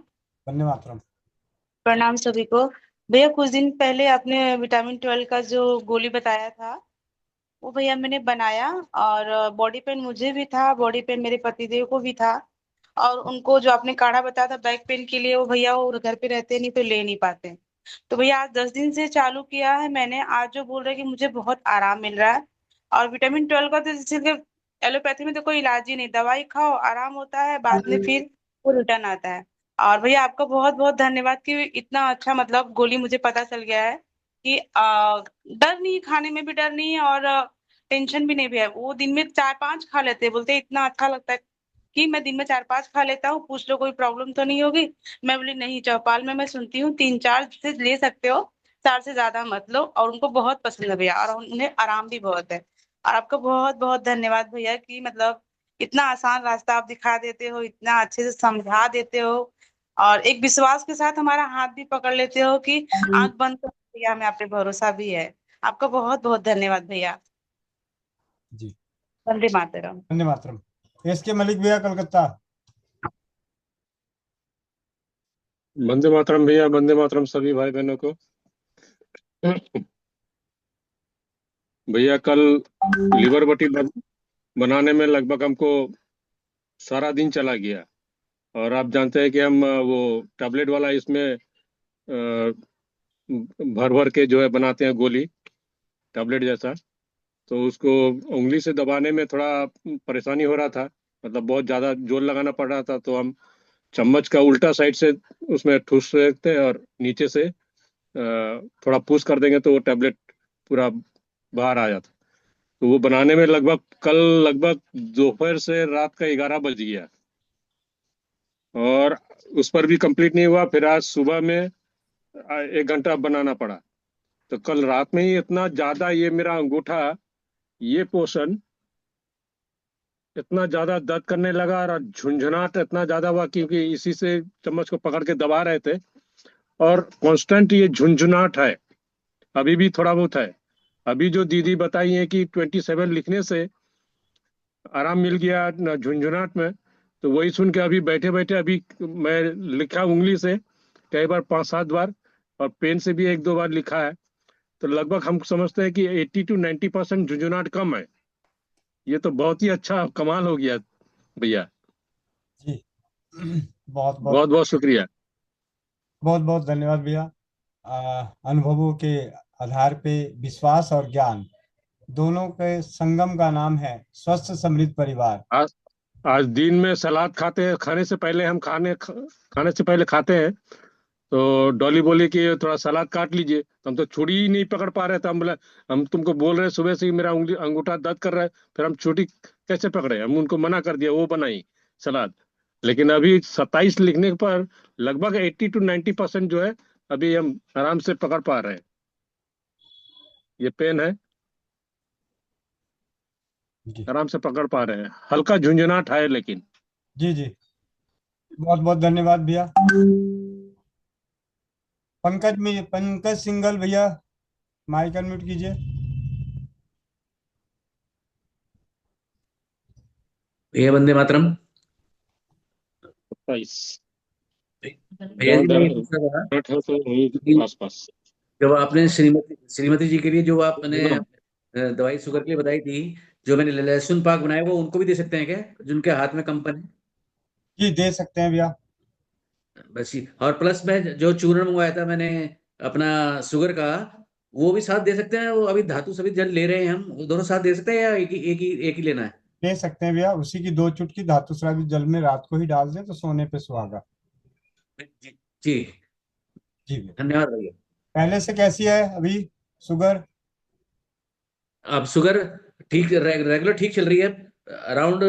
वंदे मातरम। प्रणाम सभी को। भैया कुछ दिन पहले आपने विटामिन 12 का जो गोली बताया था, वो भैया मैंने बनाया, और बॉडी पेन मुझे भी था, बॉडी पेन मेरे पतिदेव को भी था। और उनको जो आपने काढ़ा बताया था बैक पेन के लिए, वो भैया वो घर पे रहते नहीं तो ले नहीं पाते। तो भैया आज 10 दिन से चालू किया है मैंने, आज जो बोल रहे हैं कि मुझे बहुत आराम मिल रहा है। और विटामिन 12 का तो जैसे एलोपैथी में तो कोई इलाज ही नहीं, दवाई खाओ आराम होता है, बाद में फिर वो रिटर्न आता है। और भैया आपका बहुत बहुत धन्यवाद कि इतना अच्छा मतलब गोली मुझे पता चल गया है कि डर नहीं, खाने में भी डर नहीं है और टेंशन भी नहीं भी है। वो दिन में 4-5 खा लेते हैं, बोलते हैं इतना अच्छा लगता है कि मैं दिन में 4-5 खा लेता हूँ, पूछ लो कोई प्रॉब्लम तो नहीं होगी। मैं बोली नहीं, चौपाल में मैं सुनती हूँ 3-4 से ले सकते हो, 4 से ज्यादा मत लो। और उनको बहुत पसंद है भैया, और उन्हें आराम भी बहुत है। और आपका बहुत बहुत धन्यवाद भैया कि मतलब इतना आसान रास्ता आप दिखा देते हो, इतना अच्छे से समझा देते हो, और एक विश्वास के साथ हमारा हाथ भी पकड़ लेते हो कि आंख बंद कर भैया हमें आप पे भरोसा भी है। आपका बहुत बहुत धन्यवाद भैया। जी वंदे मातरम। वंदे मातरम। एसके मलिक भैया कलकत्ता। वंदे मातरम भैया, वंदे मातरम सभी भाई बहनों को। भैया कल लिवर बटी बनाने में लगभग हमको सारा दिन चला गया। और आप जानते हैं कि हम वो टैबलेट वाला इसमें भर भर के जो है बनाते हैं गोली, टैबलेट जैसा। तो उसको उंगली से दबाने में थोड़ा परेशानी हो रहा था, मतलब बहुत ज़्यादा जोर लगाना पड़ रहा था। तो हम चम्मच का उल्टा साइड से उसमें ठूस सकते हैं और नीचे से थोड़ा पुश कर देंगे तो वो टैबलेट पूरा बाहर आ जाता। तो वो बनाने में लगभग दोपहर से रात का 11 बज गया और उस पर भी कंप्लीट नहीं हुआ। फिर आज सुबह में 1 घंटा बनाना पड़ा। तो कल रात में ही इतना ज्यादा ये मेरा अंगूठा, ये पोर्शन इतना ज्यादा दर्द करने लगा और झुंझुनाहट इतना ज्यादा हुआ क्योंकि इसी से चम्मच को पकड़ के दबा रहे थे और कांस्टेंट ये झुंझुनाहट है। अभी भी थोड़ा बहुत है। अभी जो दीदी बताई है कि 27 लिखने से आराम मिल गया झुंझुनाहट में, तो वही सुन के अभी बैठे बैठे अभी मैं लिखा उंगली से कई बार 5-7 बार और पेन से भी 1-2 बार लिखा है। तो लगभग हम समझते हैं कि 80 to 90% झुंझुनाहट कम है। ये तो बहुत ही अच्छा कमाल हो गया भैया। जी बहुत बहुत बहुत बहुत शुक्रिया। बहुत बहुत धन्यवाद भैया। अनुभवों के आधार पे विश्वास और ज्ञान दोनों के संगम का नाम है स्वस्थ समृद्ध परिवार। आज दिन में सलाद खाते हैं, खाने से पहले हम खाने से पहले खाते हैं। तो डॉली बोली कि थोड़ा सलाद काट लीजिए। तो हम तो छुरी ही नहीं पकड़ पा रहे थे। हम बोले हम तुमको बोल रहे सुबह से ही मेरा अंगूठा दर्द कर रहा है, फिर हम छुरी कैसे पकड़े। हम उनको मना कर दिया, वो बनाई सलाद। लेकिन अभी 27 लिखने पर लगभग 80 to 90% जो है अभी हम आराम से पकड़ पा रहे हैं। ये पेन है, आराम से पकड़ पा रहे हैं। हल्का झुंझुनाहट है लेकिन। जी जी बहुत बहुत धन्यवाद भैया। पंकज सिंगल भैया माइक अनम्यूट कीजिए। भैया वंदे मातरम। भैया जी मैं ये पूछ रहा था कि आसपास जब आपने श्रीमती जी के लिए जो आपने दवाई शुगर के लिए बताई थी, जो मैंने लहसुन पाक बनाया वो उनको भी दे सकते हैं क्या, जिनके हाथ में कंपन है? जी दे सकते हैं भैया। बस ही। और प्लस में जो चूर्ण मंगवाया था मैंने अपना शुगर का, वो भी साथ दे सकते हैं? वो अभी धातु सभी जल ले रहे हैं, हम वो दोनों साथ दे सकते हैं या एक ही लेना है? दे सकते हैं भैया। उसी की 2 चुटकी धातु स्रावी जल में रात को ही डाल दें तो सोने पे सुहागा। जी जी जी भैया। धन्यवाद भैया। पहले से कैसी है अभी शुगर? अब शुगर ठीक रेगुलर ठीक चल रही है, अराउंड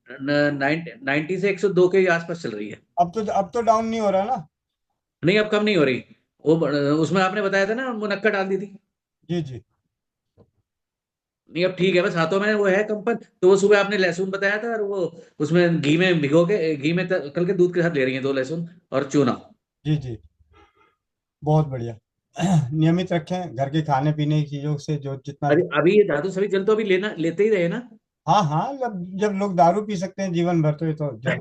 90 से 102 के आसपास चल रही है। अब तो डाउन नहीं हो रहा ना? नहीं अब कम नहीं हो रही। वो उसमें आपने बताया था ना मुनक्का डाल दी थी। जी जी नहीं अब ठीक है, बस हाथों में वो है कंपन। तो वो सुबह आपने लहसुन बताया था और वो उसमें घी में भिगो के घी में तल के दूध के साथ ले रही है 2 लहसुन और चूना। जी जी बहुत बढ़िया। नियमित रखें घर के खाने पीने की चीजों से जो जितना। अरे अभी ये धातु सभी जल तो अभी लेते ही रहे ना। हाँ हाँ जब लोग दारू पी सकते हैं जीवन भर तो ये तो जल।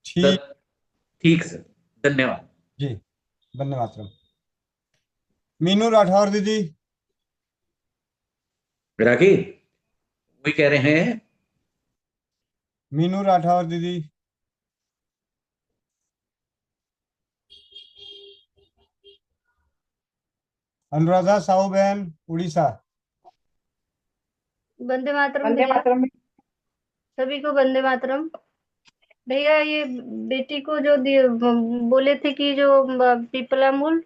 ठीक। ठीक सर, धन्यवाद। जी धन्यवाद। मीनू राठौर दीदी। राखी वही कह रहे हैं। मीनू राठौर दीदी। अनुराधा साहू बहन उड़ीसा। वंदे मातरम भैया, सभी को वंदे मातरम। भैया ये बेटी को जो बोले थे कि जो पिपला मूल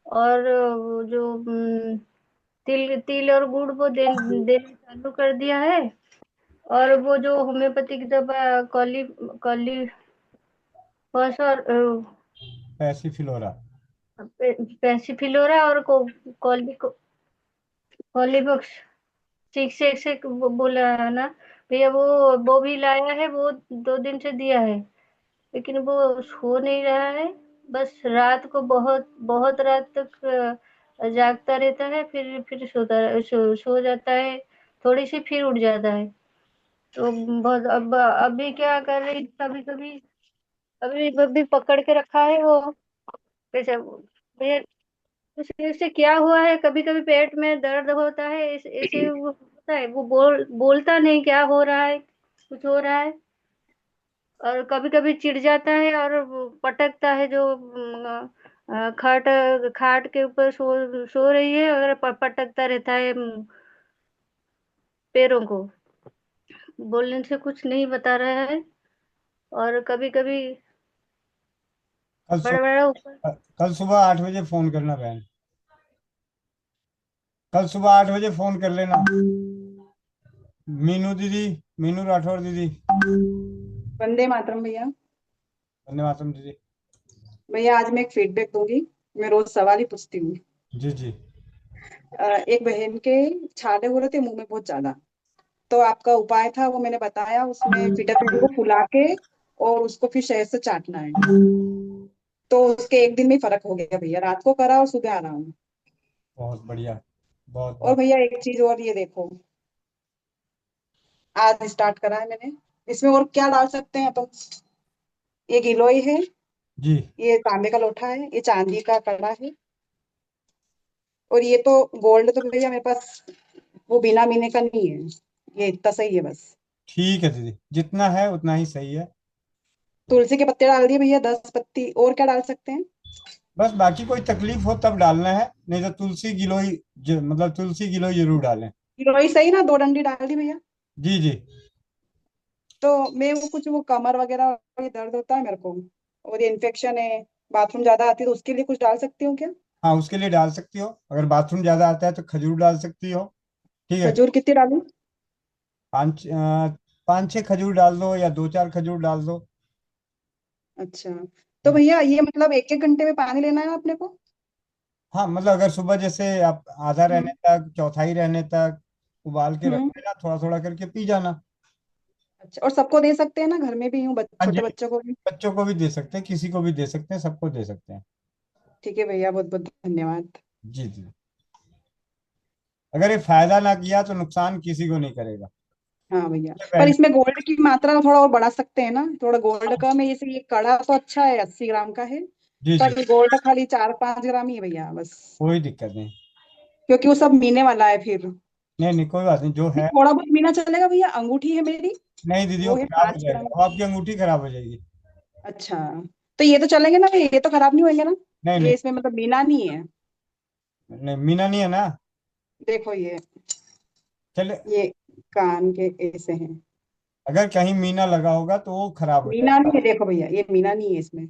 और वो जो तिल तिल और गुड़ वो देना चालू कर दिया है। और वो जो होम्योपैथिक दवा कॉली कॉली और पैसिफिलोरा पैसिफिलोरा और कॉलीबॉक्स 6 बोला है ना भैया। वो भी लाया है, वो 2 दिन से दिया है, लेकिन वो हो नहीं रहा है। बस रात को बहुत बहुत रात तक जागता रहता है, फिर सो जाता है थोड़ी सी, फिर उठ जाता है। तो बहुत अभी क्या कर रही, कभी कभी अभी अभी पकड़ के रखा है वो। कैसे भैया उसे क्या हुआ है, कभी कभी पेट में दर्द होता है, ऐसे वो होता है। वो बोलता नहीं क्या हो रहा है, कुछ हो रहा है। और कभी कभी चिढ़ जाता है और वो पटकता है जो खाट खाट के ऊपर सो रही है, और पटकता रहता है पैरों को। बोलने से कुछ नहीं बता रहा है, और कभी कभी कल बड़ा बड़ा ऊपर। कल सुबह 8 बजे फोन करना बहन, कल सुबह 8 बजे फोन कर लेना। मीनू दीदी, मीनू राठौर दीदी। वंदे मातरम भैया। धन्यवाद दीदी। भैया आज मैं एक फीडबैक दूंगी, मैं रोज सवाल ही पूछती हूँ। जी जी। एक बहन के छाले हो रहे थे मुंह में बहुत ज्यादा, तो आपका उपाय था वो मैंने बताया, उसमें फिटाफिट को फुला के और उसको फिर शहद से चाटना है। तो उसके एक दिन में ही फर्क हो गया भैया, रात को करा और सुबह आराम। बहुत बढ़िया, बहुत और बहुत। भैया एक चीज और, ये देखो आज स्टार्ट करा है मैंने, इसमें और क्या डाल सकते हैं अपन। ये गिलोय है, जी। ये तांबे का लोटा है, ये चांदी का कड़ा है, और ये तो गोल्ड तो भैया मेरे पास वो बिना मीने का नहीं है, ये इतना सही है बस। ठीक है दीदी, जितना है उतना ही सही है। तुलसी के पत्ते डाल दिए भैया 10 पत्ती, और क्या डाल सकते हैं। बस बाकी कोई तकलीफ हो तब डालना है, नहीं तो तुलसी गिलोई मतलब तुलसी गिलोई जरूर डालें। गिलोय सही ना, 2 डंडी डाल दी भैया। जी जी। तो मैं वो कुछ वो कमर वगैरह ये दर्द होता है मेरे को, और ये इन्फेक्शन है, बाथरूम ज्यादा आती है, तो उसके लिए कुछ डाल सकती हूँ क्या। हाँ उसके लिए डाल सकती हो, अगर बाथरूम ज्यादा आता है तो खजूर डाल सकती हो। ठीक है। खजूर कितनी डालूं। 5-6 खजूर डाल दो या 2-4 खजूर डाल दो। अच्छा, तो भैया ये मतलब 1-1 घंटे में पानी लेना है अपने को। हाँ मतलब अगर सुबह जैसे आप आधा रहने तक, चौथाई रहने तक उबाल के रख हम्म। लेना, थोड़ा थोड़ा करके पी जाना। अच्छा, और सबको दे सकते हैं ना, घर में भी हूँ, हाँ जी, छोटे बच्चों को भी। बच्चों को भी दे सकते हैं, किसी को भी दे सकते हैं, सबको दे सकते हैं। ठीक है भैया, बहुत बहुत धन्यवाद। जी जी। अगर ये फायदा ना किया तो नुकसान किसी को नहीं करेगा। हाँ भैया, ये पर पहले। इसमें गोल्ड की मात्रा थोड़ा और बढ़ा सकते हैं ना, थोड़ा गोल्ड का में, जैसे ये कड़ा तो अच्छा है 80 ग्राम का है, जी जी। पर गोल्ड खाली 4-5 ग्राम ही है भैया बस, कोई दिक्कत नहीं। क्योंकि वो सब मीने वाला है फिर। नहीं नहीं कोई बात नहीं, जो नहीं, है। थोड़ा बहुत मीना चलेगा भैया, अंगूठी है मेरी, नहीं दीदी, वो वो है खराब हो पांच जाएगा, ग्राम अब आपकी अंगूठी खराब हो जाएगी। अच्छा, तो ये तो चलेंगे ना भैया, ये तो खराब नहीं होंगे ना। नहीं ये नहीं। इसमें मतलब मीना नहीं है। नहीं मीना नहीं है ना। देखो चले। ये कान के ऐसे हैं। अगर कहीं मीना लगा होगा तो वो खराब हो मीना नहीं जाएगा। है, देखो भैया ये मीना नहीं है इसमें।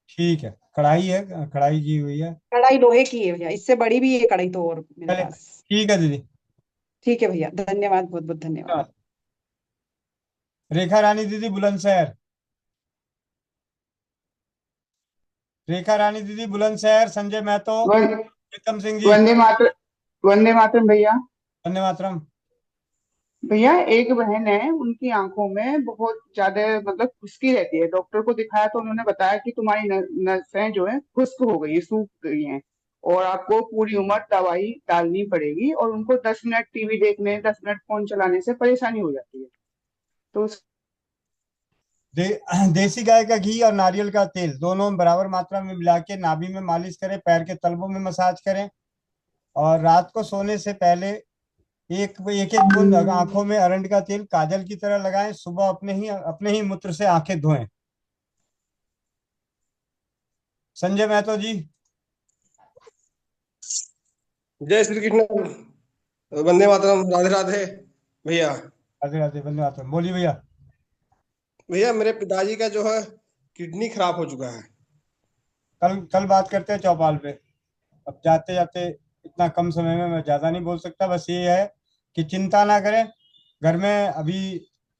ठीक है, कढ़ाई है, कढ़ाई की हुई है। कढ़ाई लोहे की है भैया, इससे बड़ी भी है कढ़ाई तो और मेरे चले। पास। ठीक है दीदी। ठीक है भैया, धन्यवाद, बहुत बहुत धन्यवाद। रेखा रानी दीदी बुलंदशहर, रेखा रानी दीदी बुलंदशहर, संजय महतो, वन- प्रीतम सिंह जी। वंदे मातर वंदे मातरम भैया। वंदे मातरम। भैया एक बहन है, उनकी आंखों में बहुत ज्यादा मतलब खुश्की रहती है, डॉक्टर को दिखाया तो उन्होंने बताया कि तुम्हारी नसें जो है खुश्क हो गई है, सूख गई हैं, और आपको पूरी उम्र दवाई डालनी पड़ेगी, और उनको 10 मिनट टीवी देखने, 10 मिनट फोन चलाने से परेशानी हो जाती है। तो देसी गाय का घी और नारियल का तेल दोनों बराबर मात्रा में मिला के नाभि में मालिश करें, पैर के तलवों में मसाज करें, और रात को सोने से पहले एक एक एक बूंद आंखों में अरंड का तेल काजल की तरह लगाएं, सुबह अपने ही मूत्र से आंखें धोएं। संजय महतो जी। जय श्री कृष्ण, वंदे मातरम, राधे राधे भैया। राधे राधे, वंदे मातरम। बोलिए भैया। भैया मेरे पिताजी का जो है किडनी खराब हो चुका है। कल कल बात करते हैं चौपाल पे। अब जाते जाते इतना कम समय में मैं ज्यादा नहीं बोल सकता, बस ये है कि चिंता ना करें। घर में अभी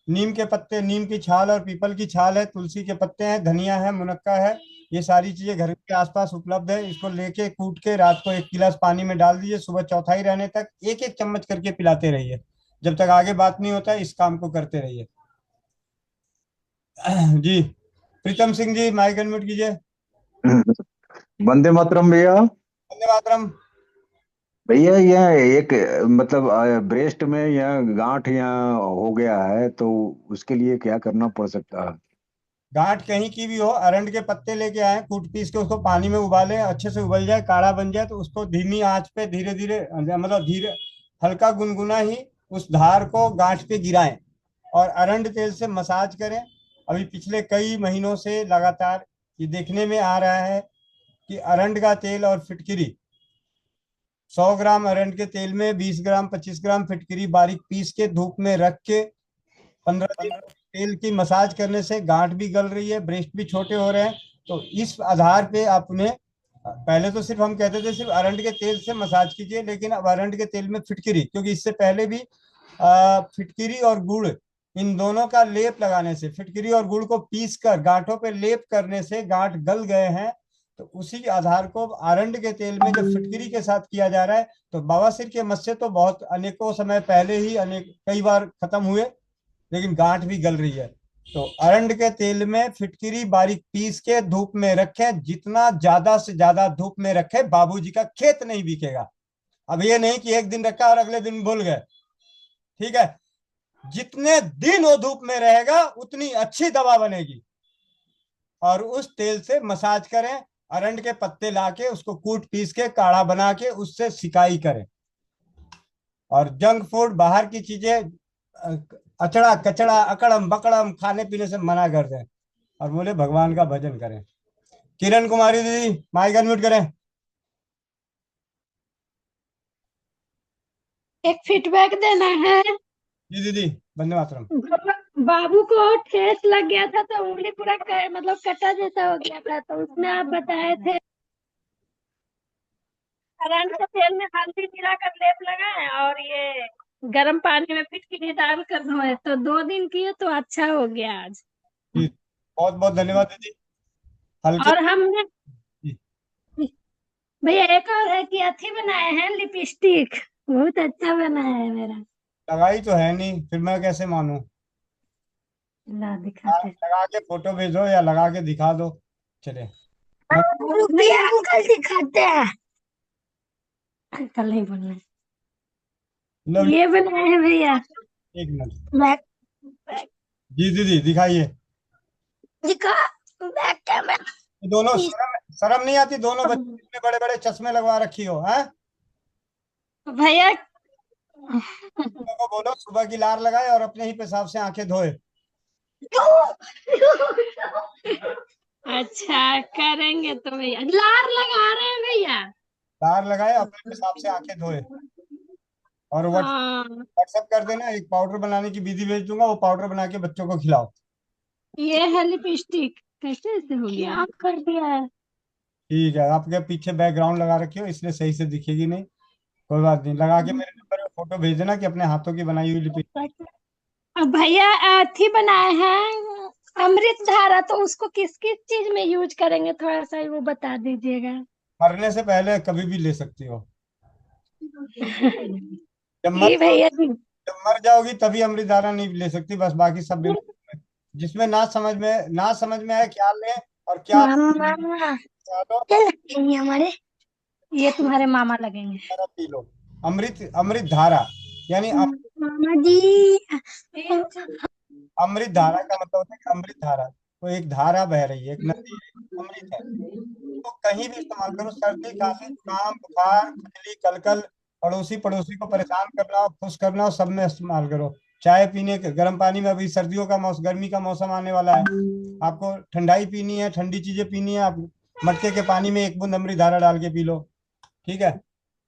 नीम के पत्ते, नीम की छाल और पीपल की छाल है, तुलसी के पत्ते हैं, धनिया है, मुनक्का है, ये सारी चीजें घर के आसपास उपलब्ध है। इसको लेके कूट के रात को 1 गिलास पानी में डाल दीजिए, सुबह चौथाई रहने तक एक एक चम्मच करके पिलाते रहिए, जब तक आगे बात नहीं होता है इस काम को करते रहिए। जी। प्रीतम सिंह जी माइक अनम्यूट कीजिए। वंदे मातरम भैया। वंदे मातरम। भैया यह एक मतलब ब्रेस्ट में यह गांठ यहाँ हो गया है, तो उसके लिए क्या करना पड़ सकता है। गांठ कहीं की भी हो, अरंड के पत्ते लेके आए, कूट पीस के उसको पानी में उबाले, अच्छे से उबल जाए, काढ़ा बन जाए, तो उसको धीमी आंच पे धीरे धीरे, मतलब धीरे हल्का गुनगुना ही उस धार को गांठ पे गिराएं और अरंड तेल से मसाज करें। अभी पिछले कई महीनों से लगातार ये देखने में आ रहा है कि अरंड का तेल और फिटकिरी, 100 ग्राम अरंड के तेल में 20 ग्राम 25 ग्राम फिटकिरी बारीक पीस के धूप में रख के 15 दिन तेल की मसाज करने से गांठ भी गल रही है, ब्रेस्ट भी छोटे हो रहे हैं। तो इस आधार पे आपने, पहले तो सिर्फ हम कहते थे सिर्फ अरंड के तेल से मसाज कीजिए, लेकिन अब अरंड के तेल में फिटकिरी, क्योंकि इससे पहले भी फिटकिरी और गुड़, इन दोनों का लेप लगाने से, फिटकिरी और गुड़ को पीस कर गांठों पे लेप करने से गांठ गल गए हैं। तो उसी आधार को अरंड के तेल में जब फिटकिरी के साथ किया जा रहा है, तो बवासीर के मस्से तो बहुत अनेकों समय पहले ही कई बार खत्म हुए, लेकिन गांठ भी गल रही है। तो अरंड के तेल में फिटकिरी बारीक पीस के धूप में रखें, जितना ज्यादा से ज्यादा धूप में रखें, बाबूजी का खेत नहीं बिकेगा। अब ये नहीं कि एक दिन रखा और अगले दिन भूल गए, ठीक है। जितने दिन वो धूप में रहेगा उतनी अच्छी दवा बनेगी। और उस तेल से मसाज करें, अरंड के पत्ते लाके उसको कूट पीस के काढ़ा बना के उससे सिकाई करें। और जंक फूड, बाहर की चीजें, अचड़ा कचड़ा अकड़म बकड़म खाने पीने से मना कर दें और बोले भगवान का भजन करें। किरण कुमारी दीदी माइक अनम्यूट करें। एक फीडबैक देना है। जी दीदी, वंदे मातरम। बाबू को ठेस लग गया था तो उंगली पूरा मतलब कटा जैसा हो गया था, तो उसमें आप बताए थे अरंड के तेल में हल्दी मिलाकर लेप लगाए और ये गर्म पानी में फिटकिरी डाल कर धोए, तो 2 दिन किए तो अच्छा हो गया आज। बहुत बहुत धन्यवाद दीदी। हल्के और हमने भैया एक और है कि अथी बनाए हैं लिपस्टिक, बहुत अच्छा बनाया है मेरा। लगाई तो है नहीं, फिर मैं कैसे मानूं? ला दिखाते। लगा के फोटो भेजो या लगा के दिखा दो, चले। रुकिए अंकल दिखाते हैं। अंकल नहीं बोलना है। ये बनाए हैं भैया। एक मिनट। बैक जी दीदी दिखाइए। दिखा बैक कैमरा। दोनों शर्म नहीं आती? दोनों बच्चे इतने बड़े बड़े चश्मे लगवा रखी हो, हैं? भैया को बोलो सुबह की लार लगाए और अपने ही पेशाब से आंखें धोए। अच्छा करेंगे तो भैया। लार लगा रहे हैं भैया। लार लगाए, अपने पेशाब से आंखें धोए। और व्हाट्सएप कर देना, एक पाउडर बनाने की विधि भेज दूंगा, वो पाउडर बना के बच्चों को खिलाओ। ये है लिपस्टिक। कैसे ऐसे हो गया? आप कर दिया है। ठीक है, आपके पीछे बैकग्राउंड लगा रखी हो इसलिए सही से दिखेगी नहीं, कोई बात नहीं। लगा के मेरे नंबर पे फोटो भेज देना कि अपने हाथों की बनाई हुई लिपस्टिक। भैया अथी बनाए हैं अमृत धारा, तो उसको किस किस चीज में यूज करेंगे, थोड़ा सा वो बता दीजिएगा। मरने से पहले कभी भी ले सकती हो। जब मर जाओगी तभी अमृत धारा नहीं ले सकती, बस बाकी सब जिसमें ना समझ में आए क्या लें और क्या हमारे ये तुम्हारे मामा लगेंगे। P low. अमृत धारा यानी मामा जी। अमृत धारा का मतलब होता है कि अमृत धारा, तो एक धारा बह रही है, एक नदी है, अमृत है। तो कहीं भी इस्तेमाल करो, सर्दी खांसी जुकाम बुखार खुजली कलकल, पड़ोसी को परेशान करना हो खुश करना हो, सब में इस्तेमाल करो। चाय पीने के गर्म पानी में, अभी सर्दियों का मौसम गर्मी का मौसम आने वाला है, आपको ठंडाई पीनी है, ठंडी चीजें पीनी है, आप मटके के पानी में 1 बूंद अमृत धारा डाल के पी लो, ठीक है।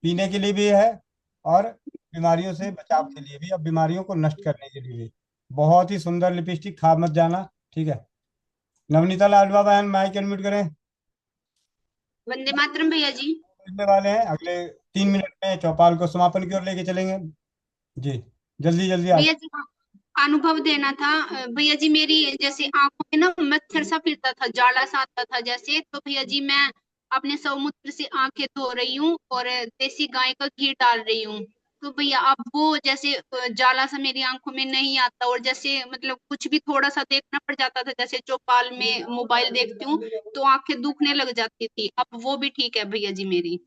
पीने के लिए भी है और बीमारियों से बचाव के लिए भी, अब बीमारियों को नष्ट करने के लिए भी। बहुत ही सुंदर लिपस्टिक, खा मत जाना, ठीक है। नवनीता लाडवा बहन माइक अनम्यूट करें। वंदे मातरम भैया जी। वाले हैं, अगले 3 मिनट में चौपाल को समापन की ओर लेके चलेंगे जी। जल्दी जल्दी भैया जी अनुभव देना था भैया जी। मेरी जैसे आंखों में ना मच्छर सा फिरता था, जाला सा आता था जैसे, तो भैया जी मैं अपने सौमूत्र से आंखें धो रही हूँ और देसी गाय का घी डाल रही हूँ, तो भैया अब वो जैसे जाला सा मेरी आंखों में नहीं आता, और जैसे मतलब कुछ भी थोड़ा सा देखना पड़ जाता था, जैसे चौपाल में मोबाइल देखती हूँ तो आंखें दुखने लग जाती थी, अब वो भी ठीक है भैया जी मेरी।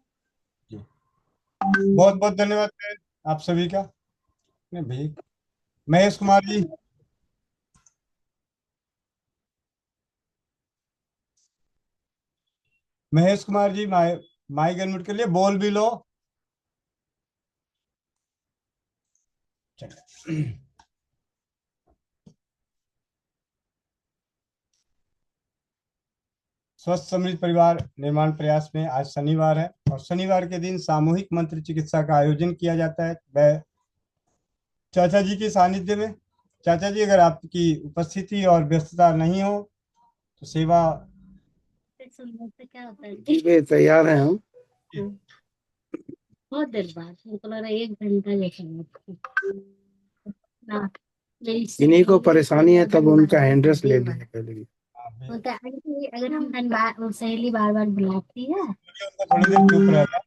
बहुत बहुत धन्यवाद आप सभी का। भैया महेश कुमार जी। महेश कुमार जी माइक अनम्यूट कर लिए, बोल भी लो। स्वस्थ समृद्ध परिवार निर्माण प्रयास में आज शनिवार है और शनिवार के दिन सामूहिक मंत्र चिकित्सा का आयोजन किया जाता है। वह चाचा जी के सानिध्य में चाचा जी, अगर आपकी उपस्थिति और व्यस्तता नहीं हो तो सेवा। क्या होता है? जी वे तैयार हैं हम। बहुत देर बाद हमको लग रहा है 1 घंटा जैसा ना। इन्हीं को परेशानी है, तब उनका एड्रेस ले लेंगे पहले भी। होता है अगर हम वो सहेली बार बार बुलाती है थोड़ी देर चुप रहना।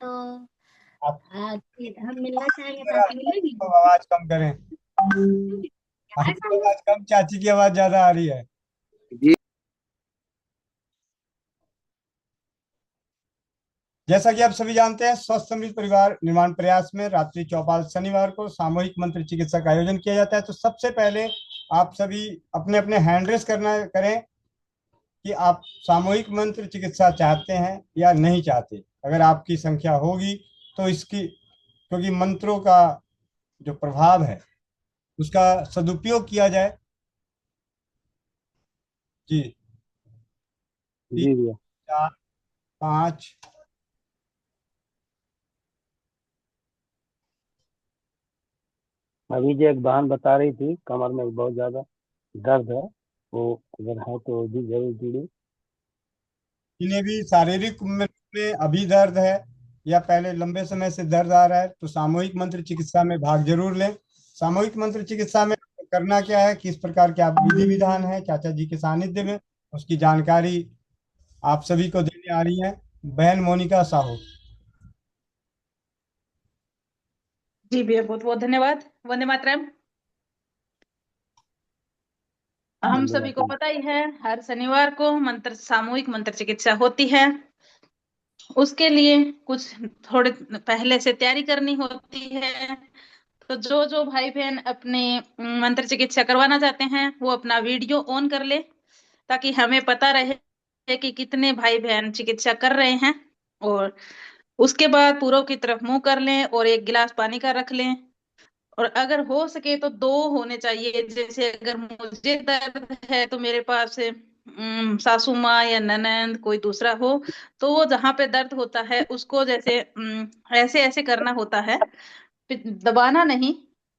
तो आप हम मिलना चाहेंगे तो आप मिलेंगे। आवाज कम करें। आपकी आवाज कम, चाची की आवाज ज्यादा आ रही है। जी। जैसा कि आप सभी जानते हैं, स्वस्थ समृद्ध परिवार निर्माण प्रयास में रात्रि चौपाल शनिवार को सामूहिक मंत्र चिकित्सा का आयोजन किया जाता है। तो सबसे पहले आप सभी अपने अपने हैंड रेस करें कि आप सामूहिक मंत्र चिकित्सा चाहते हैं या नहीं चाहते। अगर आपकी संख्या होगी तो इसकी, क्योंकि मंत्रों का जो प्रभाव है उसका सदुपयोग किया जाए। जी। जी भैया। 4, 5। अभी जो एक बहन बता रही थी कमर में बहुत ज्यादा दर्द है, वो अगर है तो भी जरूर जुड़े। इन्हें भी शारीरिक में अभी दर्द है या पहले लंबे समय से दर्द आ रहा है तो सामूहिक मंत्र चिकित्सा में भाग जरूर लें। सामूहिक मंत्र चिकित्सा में करना क्या है, किस प्रकार के आप विधि विधान है चाचा जी के सानिध्य में, उसकी जानकारी आप सभी को देने आ रही है बहन मोनिका साहू। जी भैया, बहुत बहुत धन्यवाद। वंदे मातरम। हम सभी को पता ही है हर शनिवार को सामूहिक मंत्र चिकित्सा होती है। उसके लिए कुछ थोड़े पहले से तैयारी करनी होती है। तो जो जो भाई बहन अपने मंत्र चिकित्सा करवाना चाहते हैं वो अपना वीडियो ऑन कर ले, ताकि हमें पता रहे कि कितने भाई बहन चिकित्सा कर रहे हैं। और उसके बाद पूरब की तरफ मुंह कर लें और 1 गिलास पानी का रख लें। और अगर हो सके तो 2 होने चाहिए। जैसे अगर मुझे दर्द है तो मेरे पास सासू माँ या ननंद कोई दूसरा हो, तो वो जहाँ पे दर्द होता है उसको जैसे ऐसे ऐसे करना होता है, दबाना नहीं,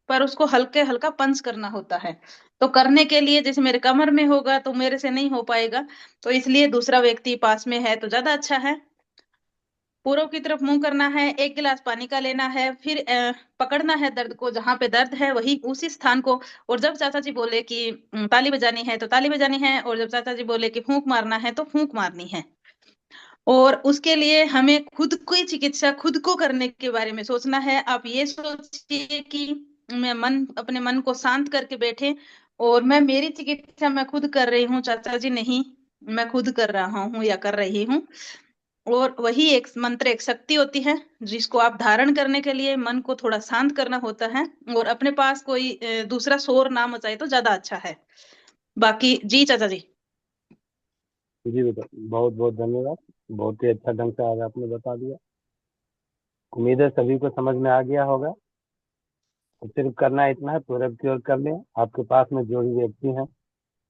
पर उसको हल्के हल्का पंच करना होता है। तो करने के लिए जैसे मेरे कमर में होगा तो मेरे से नहीं हो पाएगा, तो इसलिए दूसरा व्यक्ति पास में है तो ज्यादा अच्छा है। पूरब की तरफ मुंह करना है, 1 गिलास पानी का लेना है, फिर पकड़ना है दर्द को, जहां पे दर्द है वही उसी स्थान को। और जब चाचा जी बोले कि ताली बजानी है तो ताली बजानी है, और जब चाचा जी बोले कि फूंक मारना है तो फूंक मारनी है। और उसके लिए हमें खुद की चिकित्सा खुद को करने के बारे में सोचना है। आप ये सोचिए कि मैं अपने मन को शांत करके बैठे और मैं मेरी चिकित्सा मैं खुद कर रही हूँ, चाचा जी नहीं, मैं खुद कर रहा हूँ या कर रही हूँ। और वही एक मंत्र, एक शक्ति होती है जिसको आप धारण करने के लिए मन को थोड़ा शांत करना होता है, और अपने पास कोई दूसरा शोर ना मचाए तो ज्यादा अच्छा है। बाकी जी चाचा जी। जी बेटा, बहुत बहुत धन्यवाद। बहुत ही अच्छा ढंग से आज आपने बता दिया। उम्मीद है सभी को समझ में आ गया होगा। तो सिर्फ करना इतना है, पूरब की ओर कर लें। आपके पास में जो भी व्यक्ति हैं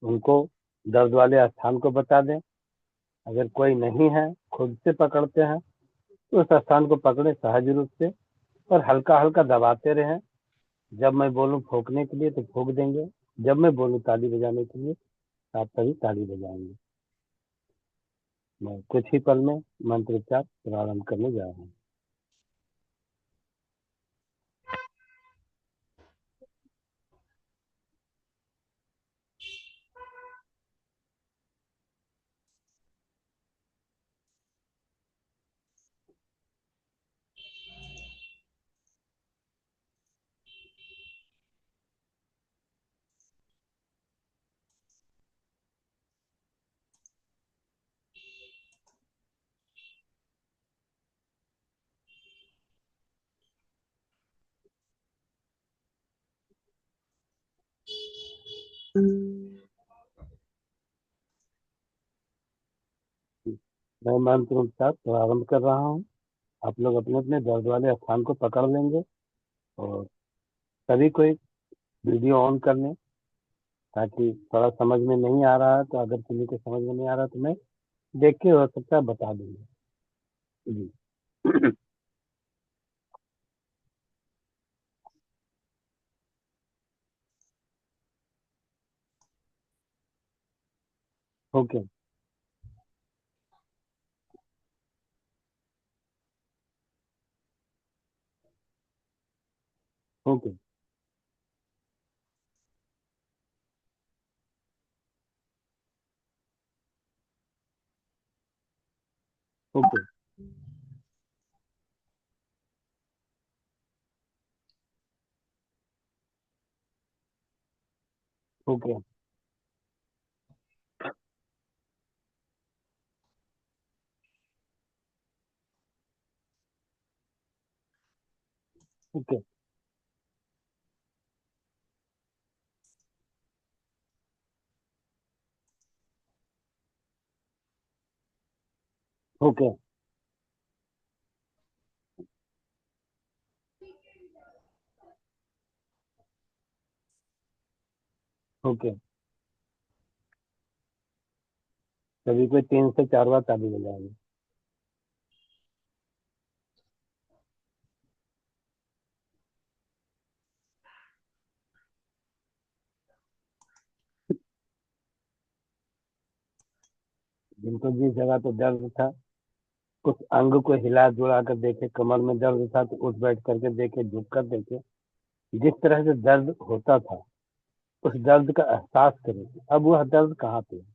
उनको दर्द वाले स्थान को बता दें। अगर कोई नहीं है, खुद से पकड़ते हैं तो उस स्थान को पकड़े सहज रूप से और हल्का हल्का दबाते रहें। जब मैं बोलूं फूंकने के लिए तो फूंक देंगे, जब मैं बोलूं ताली बजाने के लिए तो आप सभी ताली बजाएंगे। मैं कुछ ही पल में मंत्रोच्चार प्रारंभ करने जा रहा हूँ। मैं मंत्रोच्चार प्रारंभ कर रहा हूँ। आप लोग अपने अपने दर्द वाले स्थान को पकड़ लेंगे और सभी को एक वीडियो ऑन कर लें, ताकि थोड़ा समझ में नहीं आ रहा है तो अगर किसी को समझ में नहीं आ रहा तो मैं देख के हो सकता है बता दूंगा। जी। Okay okay okay okay okay okay okay सभी को 3 से 4 बार ताली बजाएंगे। जिनको जिस जगह पे दर्द था उस अंग को हिला जुला कर देखे, कमर में दर्द था तो उठ बैठ करके देखे, झुक कर देखे, जिस तरह से दर्द होता था उस दर्द का एहसास करें। अब वह दर्द कहाँ पे है?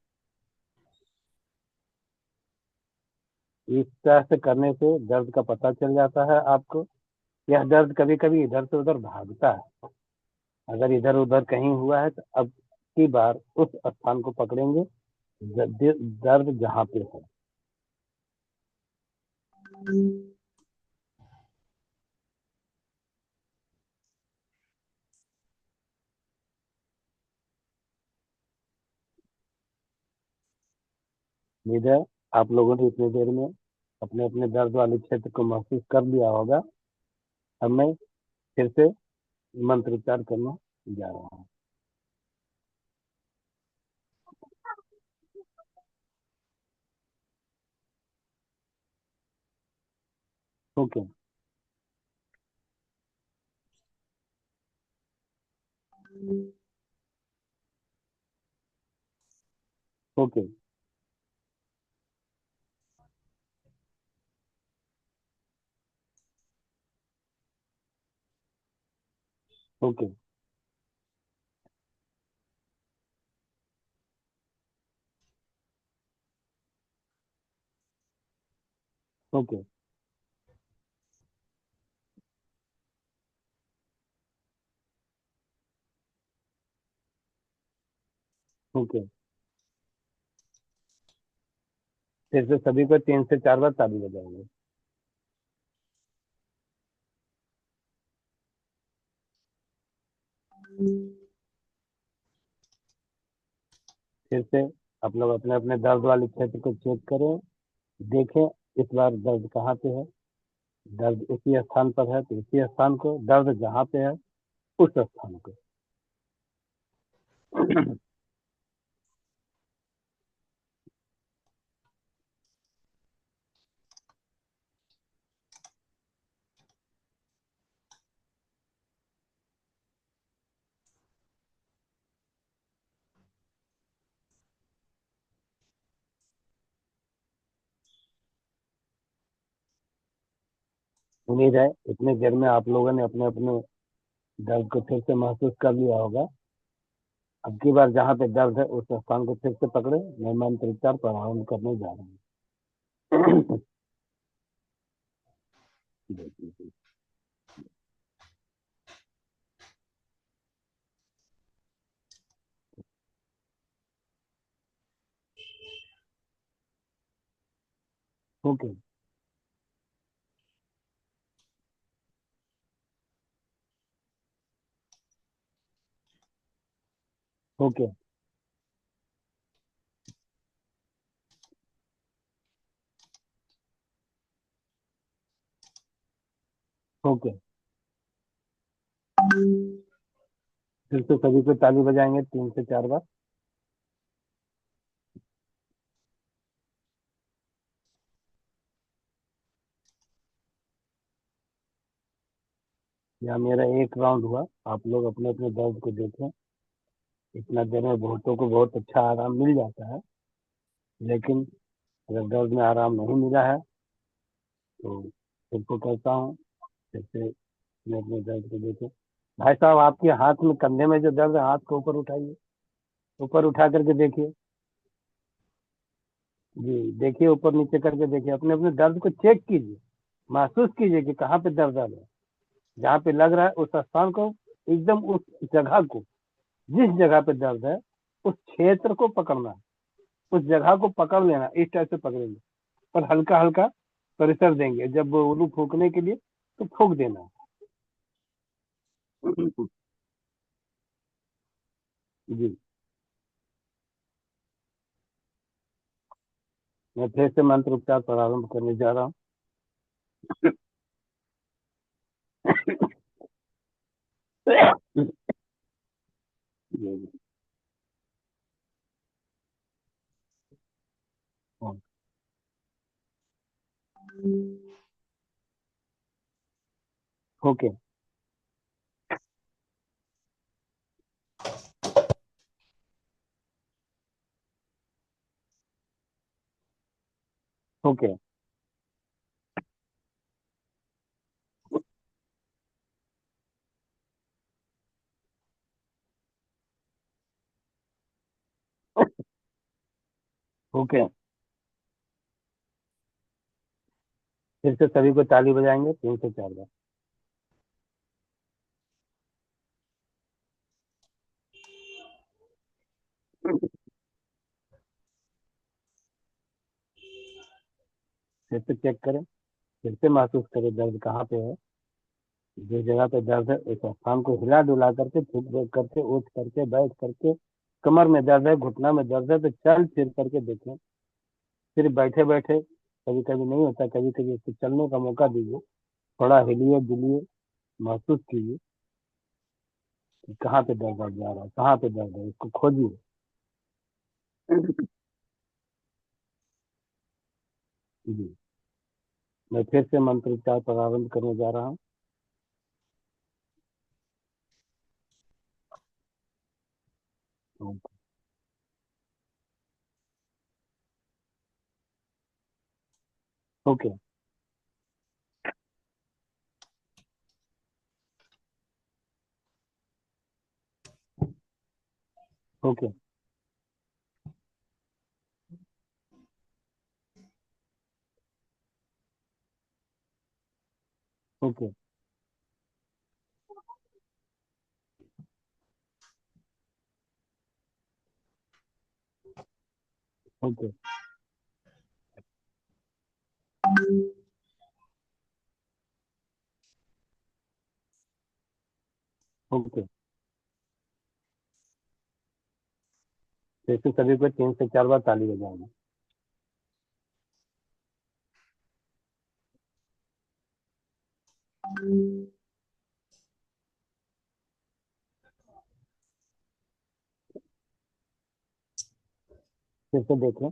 इस तरह से करने से दर्द का पता चल जाता है आपको। यह दर्द कभी कभी इधर से उधर भागता है। अगर इधर उधर कहीं हुआ है तो अब की बार उस स्थान को पकड़ेंगे दर्द जहाँ पे है। उम्मीद है आप लोगों ने इतनी देर में अपने अपने दर्द वाले क्षेत्र को महसूस कर लिया होगा। अब मैं फिर से मंत्रोच्चार करने जा रहा हूँ। Okay okay okay okay okay फिर से सभी को 3 से 4 बार ताली बजाएंगे। फिर से आप लोग अपने अपने दर्द वाले क्षेत्र को चेक करें, देखें इस बार दर्द कहाँ पे है। दर्द उसी स्थान पर है तो उसी स्थान को, दर्द जहाँ पे है उस स्थान को। उम्मीद है इतनी देर में आप लोगों ने अपने अपने दर्द को फिर से महसूस कर लिया होगा। अब की बार जहाँ पे दर्द है उस स्थान को फिर से पकड़े। मैं मंत्रोच्चार प्रारंभ करने जा रहा हूँ। ओके ओके ओके फिर से सभी को ताली बजाएंगे 3 से 4 बार। यहाँ मेरा एक राउंड हुआ। आप लोग अपने अपने दर्द को देखें। इतना देर में बहुतों को बहुत अच्छा आराम मिल जाता है। लेकिन अगर दर्द में आराम नहीं मिला है तो खुद को कहता हूँ जैसे मैं अपने दर्द को देखे। भाई साहब, आपके हाथ में कंधे में जो दर्द है, हाथ को ऊपर उठाइए, ऊपर उठा करके देखिए जी, देखिए ऊपर नीचे करके देखिए, अपने अपने दर्द को चेक कीजिए, महसूस कीजिए कि कहाँ पे दर्द आ रहा है। जहाँ पे लग रहा है उस स्थान को, एकदम उस जगह को, जिस जगह पे दर्द है उस क्षेत्र को पकड़ना है, उस जगह को पकड़ लेना, इस टाइप से पकड़ेंगे और हल्का हल्का प्रेशर देंगे। जब उल्लू फूकने के लिए तो फूक देना है। जी, मैं फिर से मंत्र उपचार प्रारंभ करने जा रहा हूँ। Okay okay okay. फिर से सभी को ताली बजाएंगे 3 से 4 बार। फिर से चेक करें, फिर से महसूस करें दर्द कहाँ पे है। जिस जगह पे दर्द है उस स्थान को हिला डुला करके, झुक झुक करके, उठ करके, बैठ करके, कमर में दर्द है, घुटना में दर्द है तो चल फिर करके देखें। फिर बैठे बैठे कभी कभी नहीं होता, कभी कभी उसको चलने का मौका दीजिए, थोड़ा हिलिए डुलिए, महसूस कीजिए कि कहाँ पे दर्द आ जा रहा है, कहाँ पे दर्द है, उसको खोजिए। जी, मैं फिर से मंत्रोच्चार प्रारंभ करने जा रहा हूँ। Okay okay okay okay okay. फिर से सभी को 3 से 4 बार ताली बजाएंगे। फिर से देखें,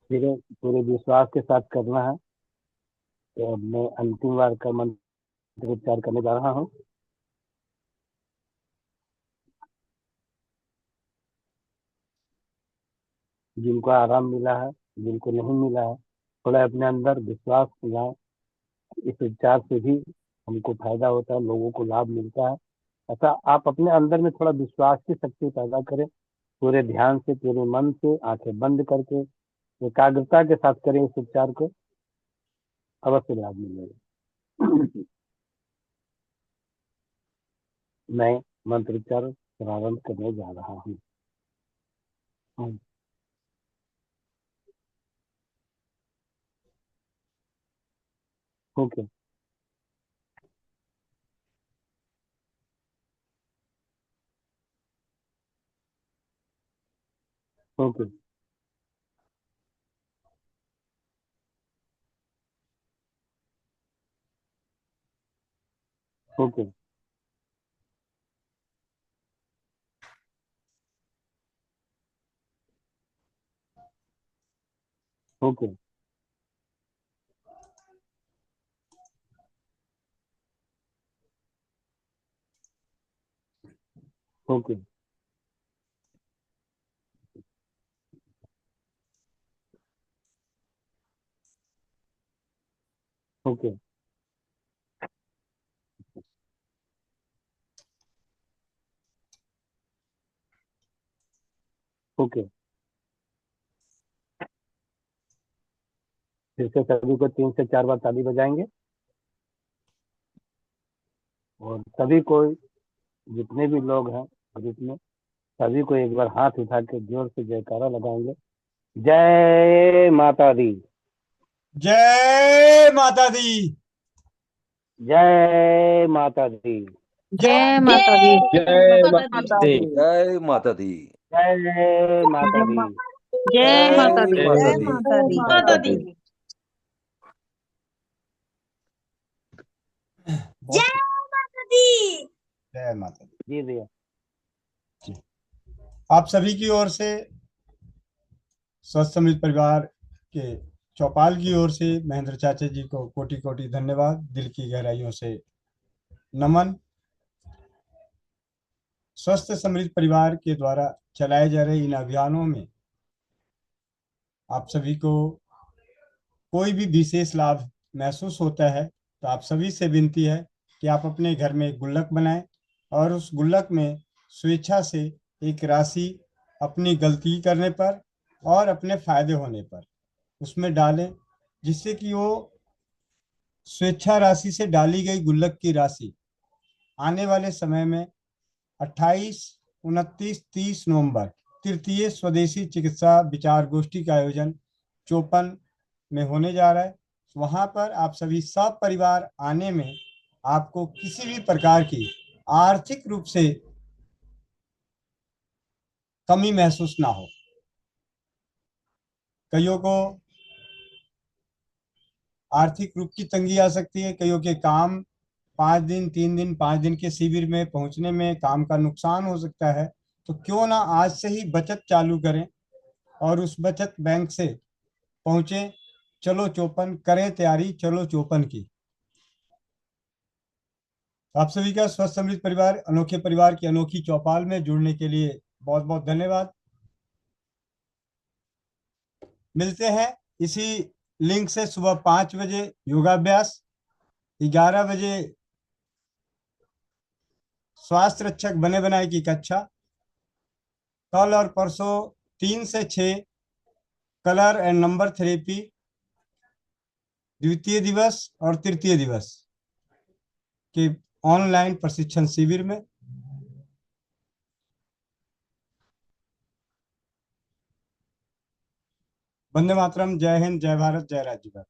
फिर पूरे विश्वास के साथ करना है। तो अब मैं अंतिम बार का मंत्र उच्चार करने जा रहा हूँ। जिनको आराम मिला है, जिनको नहीं मिला है, थोड़ा अपने अंदर विश्वास लाए। इस उपचार से भी हमको फायदा होता है, लोगों को लाभ मिलता है। ऐसा आप अपने अंदर में थोड़ा विश्वास की शक्ति पैदा करें, पूरे ध्यान से, पूरे मन से, आंखें बंद करके एकाग्रता के साथ करें इस उपचार को, अवश्य लाभ मिलेगा। मैं मंत्रोच्चार प्रारंभ करने जा रहा हूँ। Okay okay okay okay okay okay okay. फिर से सभी को 3 से 4 बार ताली बजाएंगे और सभी को, जितने भी लोग हैं ग्रुप में, सभी को एक बार हाथ उठा के जोर से जयकारा लगाएंगे। जय माता दी, जय माता दी, जय माता दी, जय माता दी। जय माता दी। जय माता दी। जय माता दी। जय माता दी। जय माता दी। माता दी। जय माता दी। जय माता दी। जी भैया। आप सभी की ओर से, स्वस्थ समृद्ध परिवार के चौपाल की ओर से महेंद्र चाचा जी को कोटि कोटि धन्यवाद, दिल की गहराइयों से नमन। स्वस्थ समृद्ध परिवार के द्वारा चलाए जा रहे इन अभियानों में आप सभी को कोई भी विशेष लाभ महसूस होता है तो आप सभी से विनती है कि आप अपने घर में एक गुल्लक बनाएं और उस गुल्लक में स्वेच्छा से एक राशि अपनी गलती करने पर और अपने फायदे होने पर उसमें डालें, जिससे कि वो स्वेच्छा राशि से डाली गई गुल्लक की राशि आने वाले समय में 28, 29, 30 नवंबर तृतीय स्वदेशी चिकित्सा विचार गोष्ठी का आयोजन चोपन में होने जा रहा है। वहां पर आप सभी सब परिवार आने में आपको किसी भी प्रकार की आर्थिक रूप से कमी महसूस ना हो। कईयों को आर्थिक रूप की तंगी आ सकती है, कईयों के काम 5 दिन 3 दिन 5 दिन के शिविर में पहुंचने में काम का नुकसान हो सकता है, तो क्यों ना आज से ही बचत चालू करें और उस बचत बैंक से पहुंचे। चलो चौपन करें तैयारी, चलो चौपन की। आप सभी का स्वस्थ समृद्ध परिवार अनोखे परिवार की अनोखी चौपाल में जुड़ने के लिए बहुत बहुत धन्यवाद। मिलते हैं इसी लिंक से सुबह 5 बजे योगाभ्यास, 11 बजे स्वास्थ्य रक्षक बने बनाए की कक्षा, कल और परसों 3 से 6 कलर एंड नंबर थेरेपी द्वितीय दिवस और तृतीय दिवस के ऑनलाइन प्रशिक्षण शिविर में। वंदे मातरम, जय हिंद, जय भारत, जय राज्य भारत।